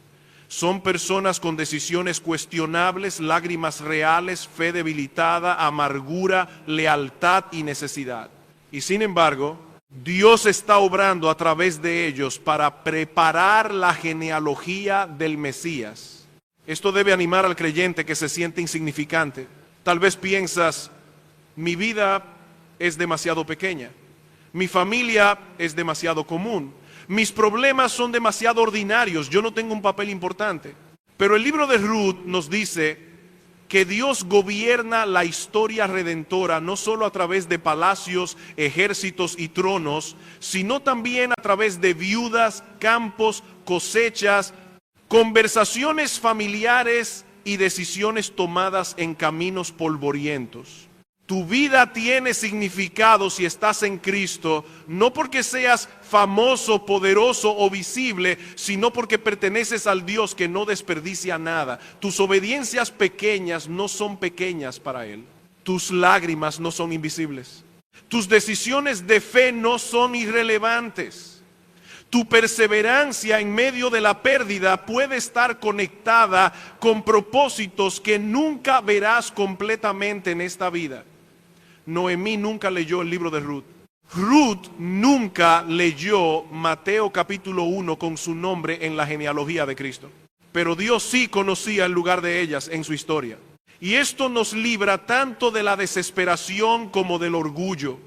Son personas con decisiones cuestionables, lágrimas reales, fe debilitada, amargura, lealtad y necesidad. Y sin embargo, Dios está obrando a través de ellos para preparar la genealogía del Mesías. Esto debe animar al creyente que se siente insignificante. Tal vez piensas: Mi vida es demasiado pequeña. Mi familia es demasiado común. Mis problemas son demasiado ordinarios. Yo no tengo un papel importante. Pero el libro de Ruth nos dice que Dios gobierna la historia redentora no solo a través de palacios, ejércitos y tronos, sino también a través de viudas, campos, cosechas, conversaciones familiares y decisiones tomadas en caminos polvorientos. Tu vida tiene significado si estás en Cristo, no porque seas famoso, poderoso o visible, sino porque perteneces al Dios que no desperdicia nada. Tus obediencias pequeñas no son pequeñas para Él. Tus lágrimas no son invisibles. Tus decisiones de fe no son irrelevantes. Tu perseverancia en medio de la pérdida puede estar conectada con propósitos que nunca verás completamente en esta vida. Noemí nunca leyó el libro de Ruth. Ruth nunca leyó Mateo capítulo 1 con su nombre en la genealogía de Cristo. Pero Dios sí conocía el lugar de ellas en su historia. Y esto nos libra tanto de la desesperación como del orgullo.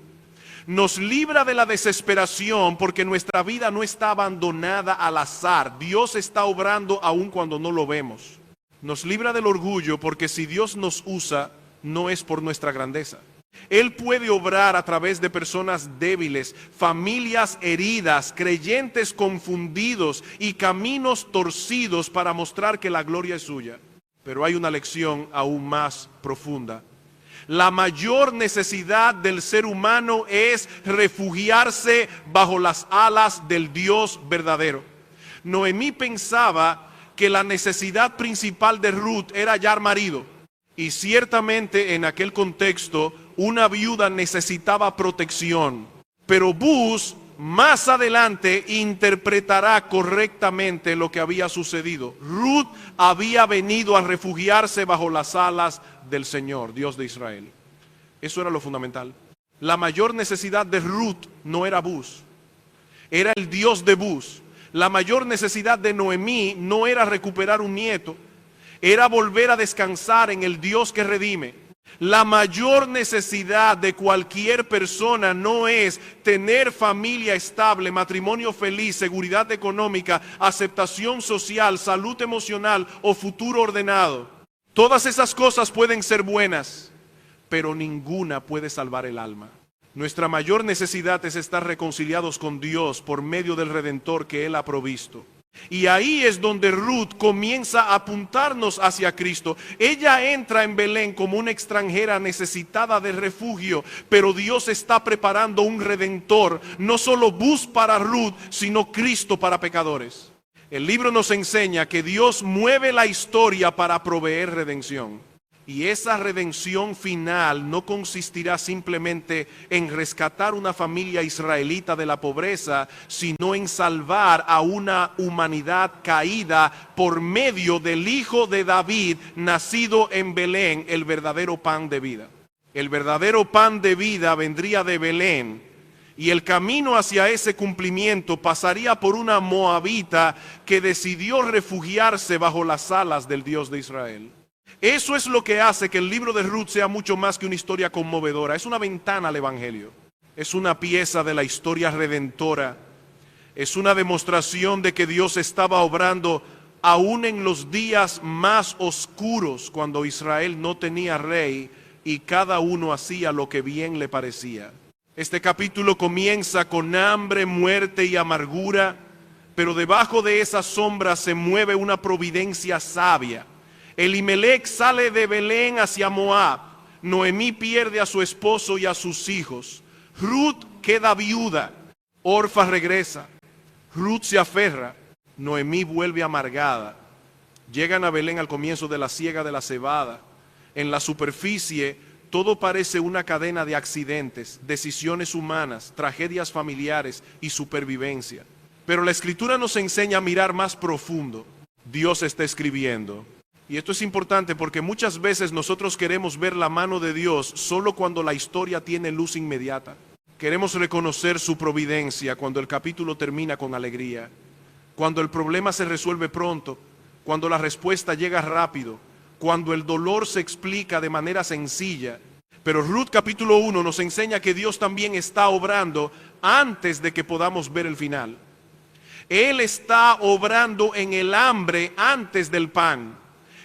Nos libra de la desesperación porque nuestra vida no está abandonada al azar. Dios está obrando aun cuando no lo vemos. Nos libra del orgullo porque si Dios nos usa, no es por nuestra grandeza. Él puede obrar a través de personas débiles, familias heridas, creyentes confundidos y caminos torcidos para mostrar que la gloria es suya. Pero hay una lección aún más profunda. La mayor necesidad del ser humano es refugiarse bajo las alas del Dios verdadero. Noemí pensaba que la necesidad principal de Ruth era hallar marido. Y ciertamente en aquel contexto una viuda necesitaba protección. Pero Booz más adelante interpretará correctamente lo que había sucedido. Ruth había venido a refugiarse bajo las alas del Señor, Dios de Israel. Eso era lo fundamental. La mayor necesidad de Ruth no era Booz, era el Dios de Booz. La mayor necesidad de Noemí no era recuperar un nieto, era volver a descansar en el Dios que redime. La mayor necesidad de cualquier persona no es tener familia estable, matrimonio feliz, seguridad económica, aceptación social, salud emocional o futuro ordenado. Todas esas cosas pueden ser buenas, pero ninguna puede salvar el alma. Nuestra mayor necesidad es estar reconciliados con Dios por medio del Redentor que Él ha provisto. Y ahí es donde Ruth comienza a apuntarnos hacia Cristo. Ella entra en Belén como una extranjera necesitada de refugio, pero Dios está preparando un redentor, no solo Booz para Ruth, sino Cristo para pecadores. El libro nos enseña que Dios mueve la historia para proveer redención. Y esa redención final no consistirá simplemente en rescatar una familia israelita de la pobreza, sino en salvar a una humanidad caída por medio del Hijo de David, nacido en Belén, el verdadero pan de vida. El verdadero pan de vida vendría de Belén, y el camino hacia ese cumplimiento pasaría por una moabita que decidió refugiarse bajo las alas del Dios de Israel. Eso es lo que hace que el libro de Ruth sea mucho más que una historia conmovedora. Es una ventana al Evangelio. Es una pieza de la historia redentora. Es una demostración de que Dios estaba obrando aún en los días más oscuros, cuando Israel no tenía rey y cada uno hacía lo que bien le parecía. Este capítulo comienza con hambre, muerte y amargura, pero debajo de esa sombra se mueve una providencia sabia. Elimelech sale de Belén hacia Moab. Noemí pierde a su esposo y a sus hijos. Ruth queda viuda. Orfa regresa. Ruth se aferra. Noemí vuelve amargada. Llegan a Belén al comienzo de la siega de la cebada. En la superficie todo parece una cadena de accidentes, decisiones humanas, tragedias familiares y supervivencia. Pero la Escritura nos enseña a mirar más profundo. Dios está escribiendo. Y esto es importante porque muchas veces nosotros queremos ver la mano de Dios solo cuando la historia tiene luz inmediata. Queremos reconocer su providencia cuando el capítulo termina con alegría, cuando el problema se resuelve pronto, cuando la respuesta llega rápido, cuando el dolor se explica de manera sencilla. Pero Ruth capítulo 1 nos enseña que Dios también está obrando antes de que podamos ver el final. Él está obrando en el hambre antes del pan,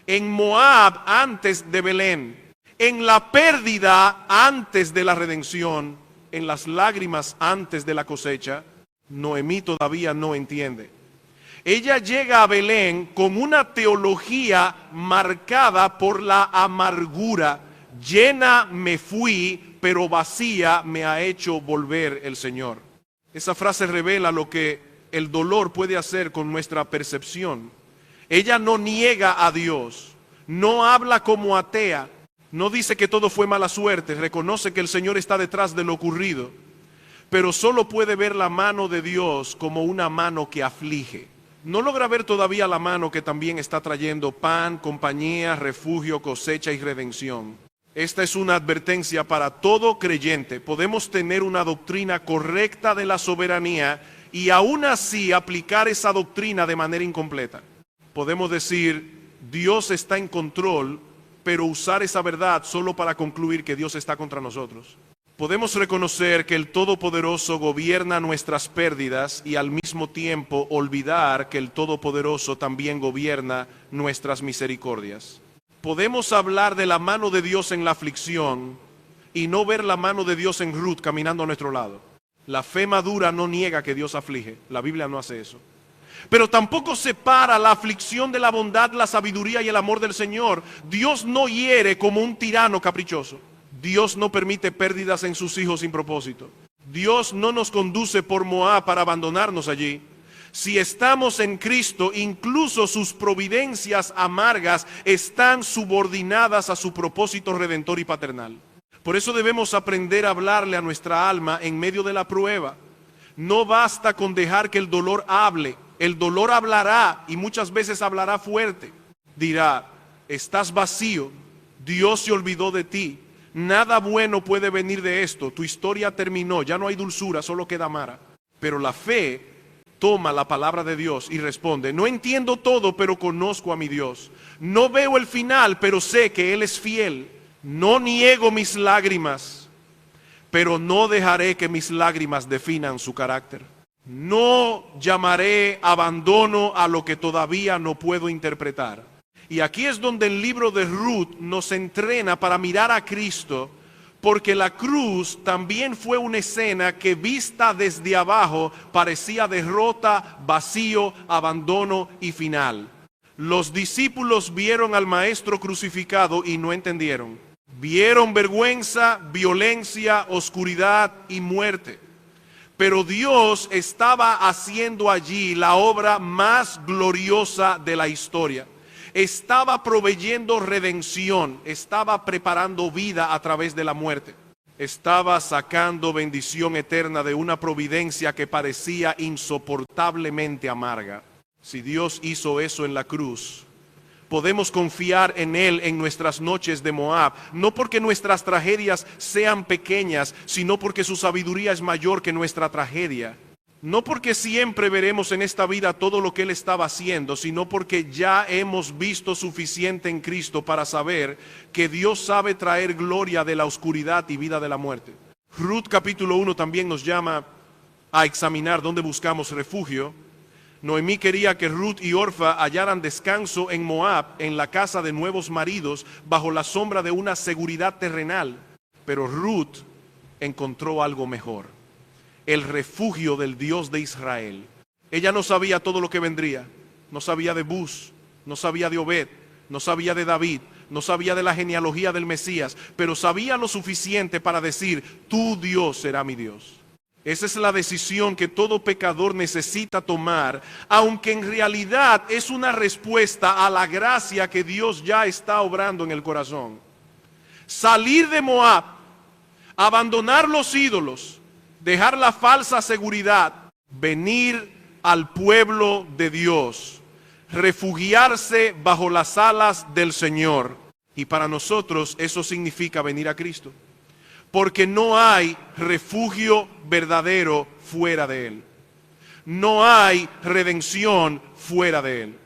en Moab antes de Belén, en la pérdida antes de la redención, en las lágrimas antes de la cosecha. Noemí todavía no entiende. Ella llega a Belén con una teología marcada por la amargura. Llena me fui, pero vacía me ha hecho volver el Señor. Esa frase revela lo que el dolor puede hacer con nuestra percepción. Ella no niega a Dios, no habla como atea, no dice que todo fue mala suerte, reconoce que el Señor está detrás de lo ocurrido, pero solo puede ver la mano de Dios como una mano que aflige. No logra ver todavía la mano que también está trayendo pan, compañía, refugio, cosecha y redención. Esta es una advertencia para todo creyente. Podemos tener una doctrina correcta de la soberanía y aún así aplicar esa doctrina de manera incompleta. Podemos decir, Dios está en control, pero usar esa verdad solo para concluir que Dios está contra nosotros. Podemos reconocer que el Todopoderoso gobierna nuestras pérdidas y al mismo tiempo olvidar que el Todopoderoso también gobierna nuestras misericordias. Podemos hablar de la mano de Dios en la aflicción y no ver la mano de Dios en Ruth caminando a nuestro lado. La fe madura no niega que Dios aflige, la Biblia no hace eso. Pero tampoco separa la aflicción de la bondad, la sabiduría y el amor del Señor. Dios no hiere como un tirano caprichoso. Dios no permite pérdidas en sus hijos sin propósito. Dios no nos conduce por Moab para abandonarnos allí. Si estamos en Cristo, incluso sus providencias amargas están subordinadas a su propósito redentor y paternal. Por eso debemos aprender a hablarle a nuestra alma en medio de la prueba. No basta con dejar que el dolor hable. El dolor hablará y muchas veces hablará fuerte. Dirá, estás vacío, Dios se olvidó de ti. Nada bueno puede venir de esto, tu historia terminó, ya no hay dulzura, solo queda amarga. Pero la fe toma la palabra de Dios y responde, no entiendo todo, pero conozco a mi Dios. No veo el final, pero sé que Él es fiel. No niego mis lágrimas, pero no dejaré que mis lágrimas definan su carácter. No llamaré abandono a lo que todavía no puedo interpretar. Y aquí es donde el libro de Ruth nos entrena para mirar a Cristo, porque la cruz también fue una escena que vista desde abajo parecía derrota, vacío, abandono y final. Los discípulos vieron al maestro crucificado y no entendieron. Vieron vergüenza, violencia, oscuridad y muerte. Pero Dios estaba haciendo allí la obra más gloriosa de la historia. Estaba proveyendo redención, estaba preparando vida a través de la muerte. Estaba sacando bendición eterna de una providencia que parecía insoportablemente amarga. Si Dios hizo eso en la cruz, podemos confiar en Él en nuestras noches de Moab, no porque nuestras tragedias sean pequeñas, sino porque su sabiduría es mayor que nuestra tragedia. No porque siempre veremos en esta vida todo lo que Él estaba haciendo, sino porque ya hemos visto suficiente en Cristo para saber que Dios sabe traer gloria de la oscuridad y vida de la muerte. Ruth capítulo 1 también nos llama a examinar dónde buscamos refugio. Noemí quería que Ruth y Orfa hallaran descanso en Moab, en la casa de nuevos maridos, bajo la sombra de una seguridad terrenal. Pero Ruth encontró algo mejor. El refugio del Dios de Israel. Ella no sabía todo lo que vendría. No sabía de Buz, no sabía de Obed, no sabía de David, no sabía de la genealogía del Mesías, pero sabía lo suficiente para decir, tu Dios será mi Dios. Esa es la decisión que todo pecador necesita tomar, aunque en realidad es una respuesta a la gracia que Dios ya está obrando en el corazón. Salir de Moab, abandonar los ídolos, dejar la falsa seguridad, venir al pueblo de Dios, refugiarse bajo las alas del Señor. Y para nosotros eso significa venir a Cristo. Porque no hay refugio verdadero fuera de Él. No hay redención fuera de Él.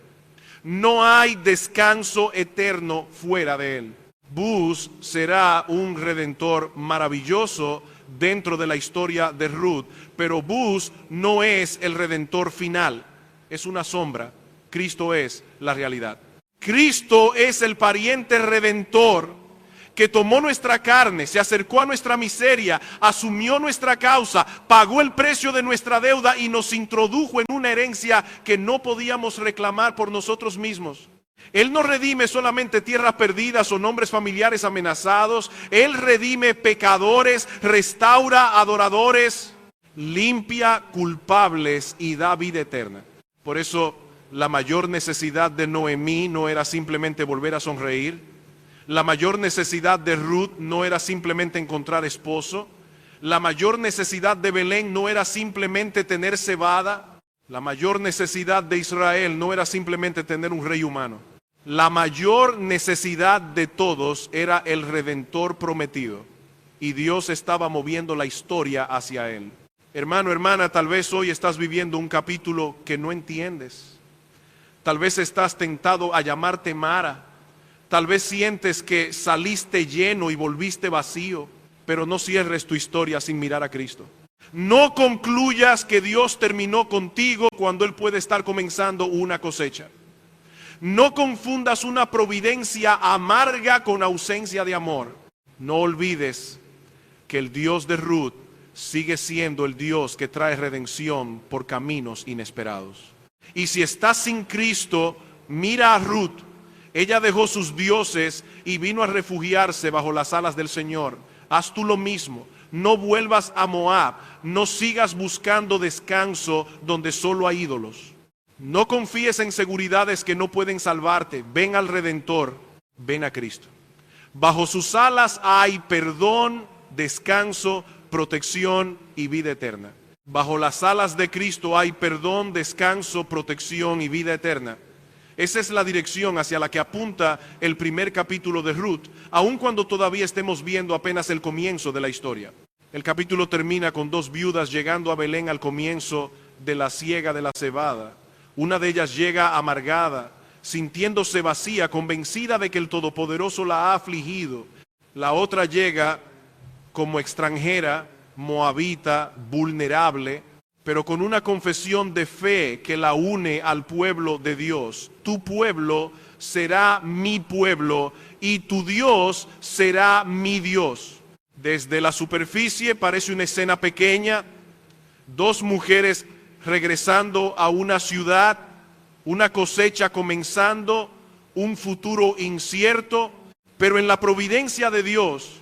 No hay descanso eterno fuera de Él. Buz será un redentor maravilloso dentro de la historia de Ruth, pero Buz no es el redentor final, es una sombra. Cristo es la realidad. Cristo es el pariente redentor que tomó nuestra carne, se acercó a nuestra miseria, asumió nuestra causa, pagó el precio de nuestra deuda y nos introdujo en una herencia que no podíamos reclamar por nosotros mismos. Él no redime solamente tierras perdidas o nombres familiares amenazados. Él redime pecadores, restaura adoradores, limpia culpables y da vida eterna. Por eso la mayor necesidad de Noemí no era simplemente volver a sonreír. La mayor necesidad de Ruth no era simplemente encontrar esposo. La mayor necesidad de Belén no era simplemente tener cebada. La mayor necesidad de Israel no era simplemente tener un rey humano. La mayor necesidad de todos era el Redentor prometido, y Dios estaba moviendo la historia hacia él. Hermano, hermana, tal vez hoy estás viviendo un capítulo que no entiendes. Tal vez estás tentado a llamarte Mara. Tal vez sientes que saliste lleno y volviste vacío, pero no cierres tu historia sin mirar a Cristo. No concluyas que Dios terminó contigo cuando Él puede estar comenzando una cosecha. No confundas una providencia amarga con ausencia de amor. No olvides que el Dios de Ruth sigue siendo el Dios que trae redención por caminos inesperados. Y si estás sin Cristo, mira a Ruth. Ella dejó sus dioses y vino a refugiarse bajo las alas del Señor. Haz tú lo mismo. No vuelvas a Moab. No sigas buscando descanso donde solo hay ídolos. No confíes en seguridades que no pueden salvarte. Ven al Redentor, ven a Cristo. Bajo sus alas hay perdón, descanso, protección y vida eterna. Bajo las alas de Cristo hay perdón, descanso, protección y vida eterna. Esa es la dirección hacia la que apunta el primer capítulo de Ruth, aun cuando todavía estemos viendo apenas el comienzo de la historia. El capítulo termina con dos viudas llegando a Belén al comienzo de la siega de la cebada. Una de ellas llega amargada, sintiéndose vacía, convencida de que el Todopoderoso la ha afligido. La otra llega como extranjera, moabita, vulnerable, pero con una confesión de fe que la une al pueblo de Dios. Tu pueblo será mi pueblo y tu Dios será mi Dios. Desde la superficie parece una escena pequeña, dos mujeres regresando a una ciudad, una cosecha comenzando, un futuro incierto, pero en la providencia de Dios,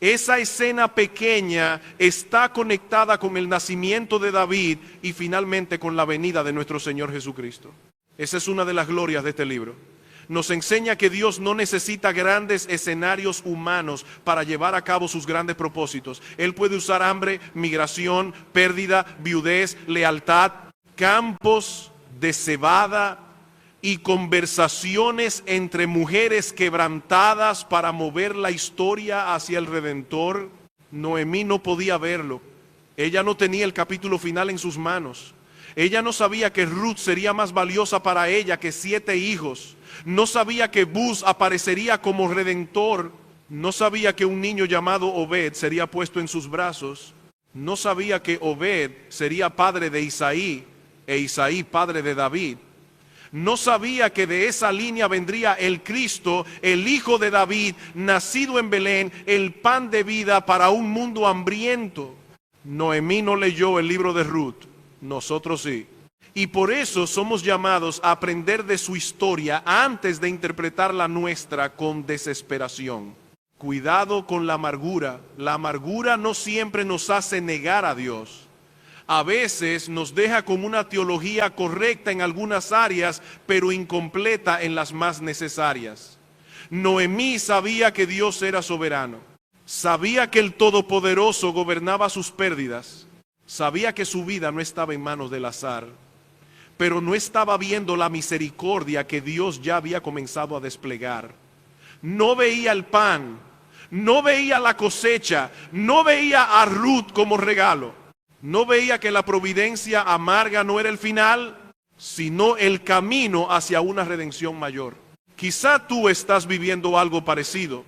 esa escena pequeña está conectada con el nacimiento de David y finalmente con la venida de nuestro Señor Jesucristo. Esa es una de las glorias de este libro. Nos enseña que Dios no necesita grandes escenarios humanos para llevar a cabo sus grandes propósitos. Él puede usar hambre, migración, pérdida, viudez, lealtad, campos de cebada y conversaciones entre mujeres quebrantadas para mover la historia hacia el Redentor. Noemí no podía verlo. Ella no tenía el capítulo final en sus manos. Ella no sabía que Ruth sería más valiosa para ella que 7 hijos. No sabía que Buz aparecería como redentor. No sabía que un niño llamado Obed sería puesto en sus brazos. No sabía que Obed sería padre de Isaí e Isaí padre de David. No sabía que de esa línea vendría el Cristo, el Hijo de David, nacido en Belén, el pan de vida para un mundo hambriento. Noemí no leyó el libro de Ruth, nosotros sí. Y por eso somos llamados a aprender de su historia antes de interpretar la nuestra con desesperación. Cuidado con la amargura. La amargura no siempre nos hace negar a Dios. A veces nos deja con una teología correcta en algunas áreas, pero incompleta en las más necesarias. Noemí sabía que Dios era soberano. Sabía que el Todopoderoso gobernaba sus pérdidas. Sabía que su vida no estaba en manos del azar. Pero no estaba viendo la misericordia que Dios ya había comenzado a desplegar. No veía el pan, no veía la cosecha, no veía a Ruth como regalo. No veía que la providencia amarga no era el final, sino el camino hacia una redención mayor. Quizá tú estás viviendo algo parecido.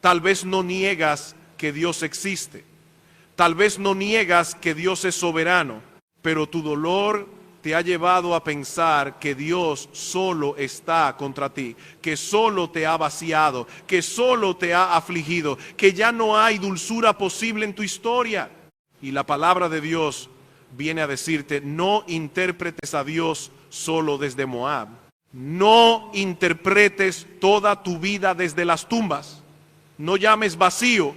Tal vez no niegas que Dios existe. Tal vez no niegas que Dios es soberano, pero tu dolor te ha llevado a pensar que Dios solo está contra ti, que solo te ha vaciado, que solo te ha afligido, que ya no hay dulzura posible en tu historia. Y la palabra de Dios viene a decirte, no interpretes a Dios solo desde Moab. No interpretes toda tu vida desde las tumbas. No llames vacío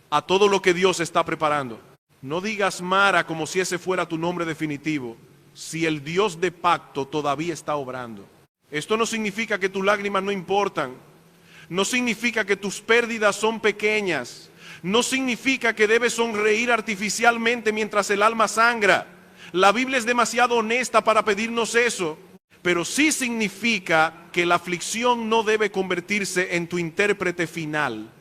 a todo lo que Dios está preparando. No digas Mara como si ese fuera tu nombre definitivo, si el Dios de pacto todavía está obrando. Esto no significa que tus lágrimas no importan. No significa que tus pérdidas son pequeñas. No significa que debes sonreír artificialmente mientras el alma sangra. La Biblia es demasiado honesta para pedirnos eso. Pero sí significa que la aflicción no debe convertirse en tu intérprete final.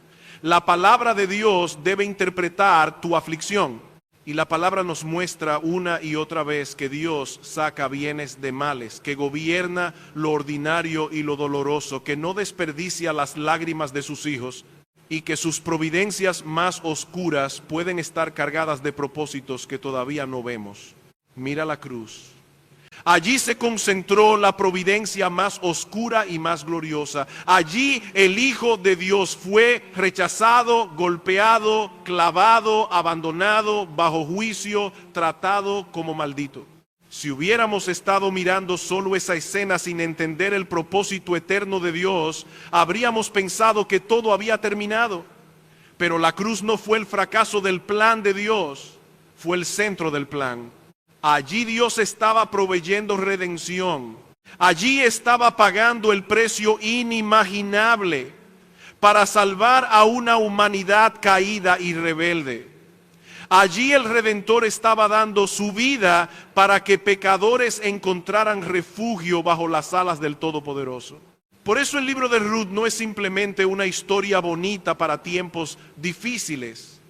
La palabra de Dios debe interpretar tu aflicción. Y la palabra nos muestra una y otra vez que Dios saca bienes de males, que gobierna lo ordinario y lo doloroso, que no desperdicia las lágrimas de sus hijos y que sus providencias más oscuras pueden estar cargadas de propósitos que todavía no vemos. Mira la cruz. Allí se concentró la providencia más oscura y más gloriosa. Allí el Hijo de Dios fue rechazado, golpeado, clavado, abandonado, bajo juicio, tratado como maldito. Si hubiéramos estado mirando solo esa escena sin entender el propósito eterno de Dios, habríamos pensado que todo había terminado. Pero la cruz no fue el fracaso del plan de Dios, fue el centro del plan. Allí Dios estaba proveyendo redención. Allí estaba pagando el precio inimaginable para salvar a una humanidad caída y rebelde. Allí el Redentor estaba dando su vida para que pecadores encontraran refugio bajo las alas del Todopoderoso. Por eso el libro de Ruth no es simplemente una historia bonita para tiempos difíciles.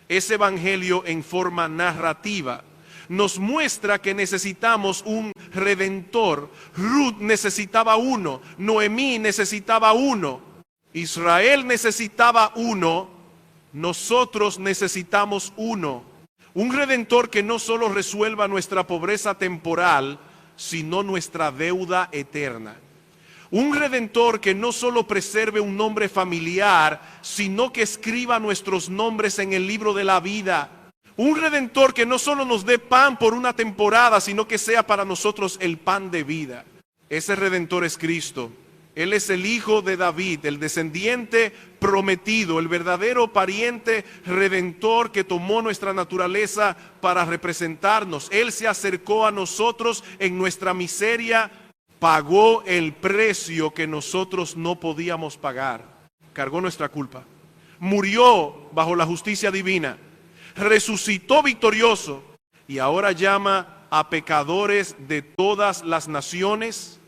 Es evangelio en forma narrativa. Nos muestra que necesitamos un redentor. Ruth necesitaba uno, Noemí necesitaba uno, Israel necesitaba uno, nosotros necesitamos uno. Un redentor que no solo resuelva nuestra pobreza temporal, sino nuestra deuda eterna. Un redentor que no solo preserve un nombre familiar, sino que escriba nuestros nombres en el libro de la vida. Un redentor que no solo nos dé pan por una temporada, sino que sea para nosotros el pan de vida. Ese redentor es Cristo. Él es el hijo de David, el descendiente prometido, el verdadero pariente redentor que tomó nuestra naturaleza para representarnos. Él se acercó a nosotros en nuestra miseria, pagó el precio que nosotros no podíamos pagar. Cargó nuestra culpa. Murió bajo la justicia divina. Resucitó victorioso y ahora llama a pecadores de todas las naciones,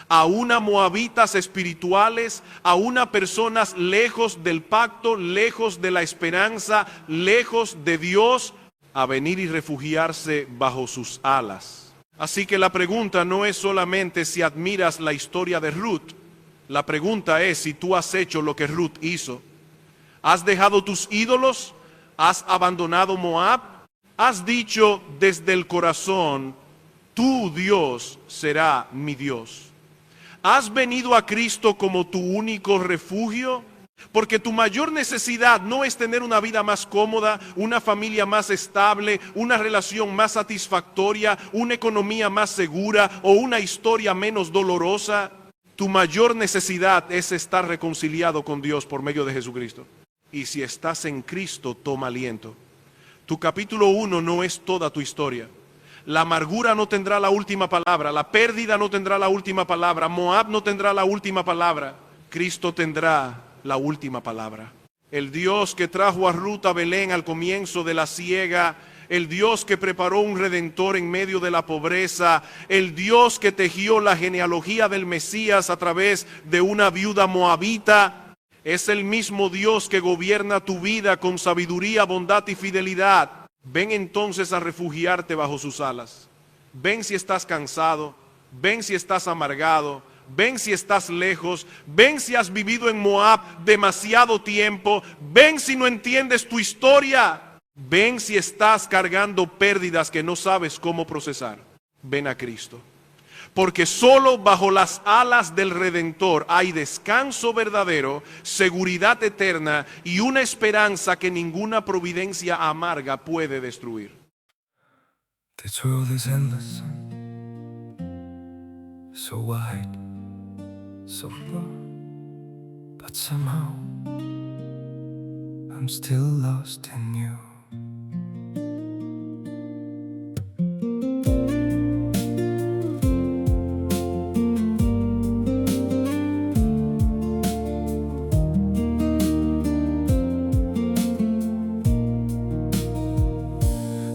a una moabitas espirituales, a una personas lejos del pacto, lejos de la esperanza, lejos de Dios, a venir y refugiarse bajo sus alas. Así que la pregunta no es solamente si admiras la historia de Ruth, la pregunta es si tú has hecho lo que Ruth hizo. ¿Has dejado tus ídolos? ¿Has abandonado Moab? ¿Has dicho desde el corazón, tu Dios será mi Dios? ¿Has venido a Cristo como tu único refugio? Porque tu mayor necesidad no es tener una vida más cómoda, una familia más estable, una relación más satisfactoria, una economía más segura o una historia menos dolorosa. Tu mayor necesidad es estar reconciliado con Dios por medio de Jesucristo. Y si estás en Cristo, toma aliento. Tu capítulo 1 no es toda tu historia. La amargura no tendrá la última palabra. La pérdida no tendrá la última palabra. Moab no tendrá la última palabra. Cristo tendrá la última palabra. El Dios que trajo a Ruth a Belén al comienzo de la siega, el Dios que preparó un redentor en medio de la pobreza, el Dios que tejió la genealogía del Mesías a través de una viuda moabita, es el mismo Dios que gobierna tu vida con sabiduría, bondad y fidelidad. Ven entonces a refugiarte bajo sus alas. Ven si estás cansado, ven si estás amargado, ven si estás lejos, ven si has vivido en Moab demasiado tiempo, ven si no entiendes tu historia, ven si estás cargando pérdidas que no sabes cómo procesar. Ven a Cristo. Porque solo bajo las alas del Redentor hay descanso verdadero, seguridad eterna y una esperanza que ninguna providencia amarga puede destruir. This world is endless, so wide, so far, but somehow I'm still lost in you.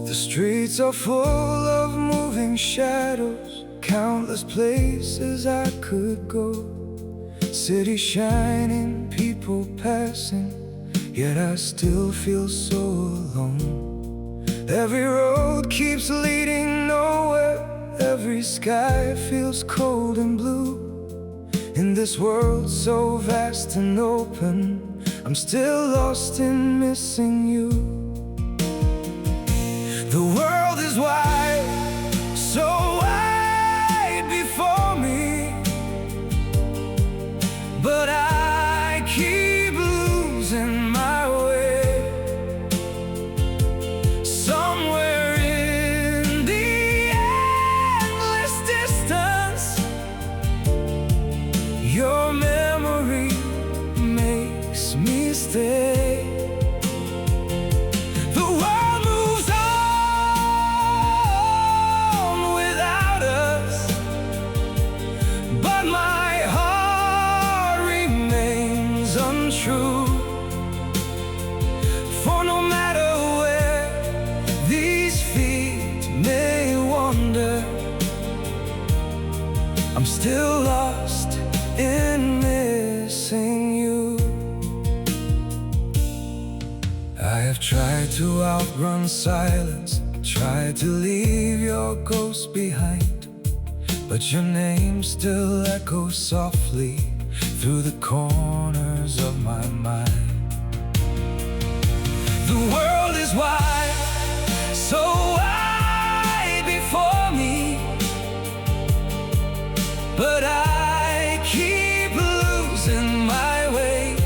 The streets are full of moving shadows, countless places I could go. City shining, people passing, yet I still feel so alone. Every road keeps leading nowhere, every sky feels cold and blue. In this world so vast and open, I'm still lost in missing you. The world is wide, so wide before me, but I keep losing my way. Somewhere in the endless distance, your memory makes me stay. For no matter where these feet may wander, I'm still lost in missing you. I have tried to outrun silence, tried to leave your ghost behind, but your name still echoes softly through the corners of my mind. The world is wide, so wide before me, but I keep losing my way.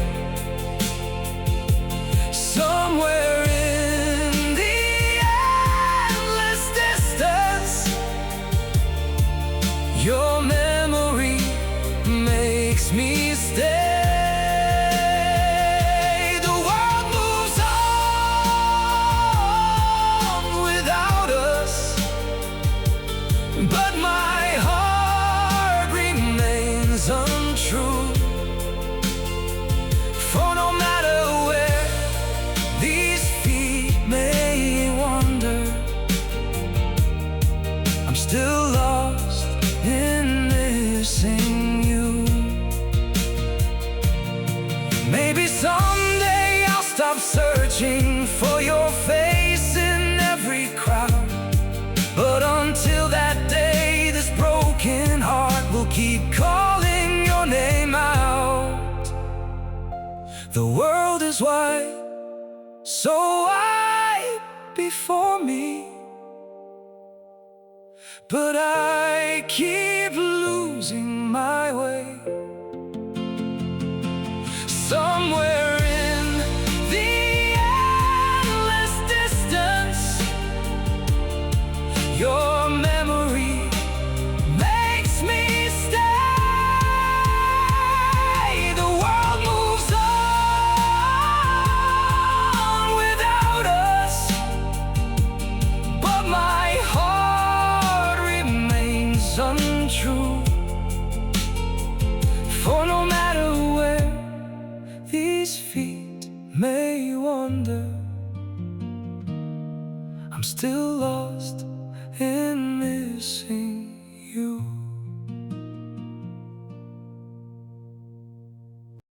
Somewhere in the endless distance, your memory makes me stay. But my heart remains untrue. For no matter where these feet may wander, I'm still lost in missing you. Maybe someday I'll stop searching for your face in every crowd, but until that day, this broken heart will keep calling your name out. The world is wide, so wide before me, but I keep losing my way. Somewhere in the endless distance, your memory makes me stay. The world moves on without us, but my heart remains untrue. For no matter where these feet may wander, I'm still lost in missing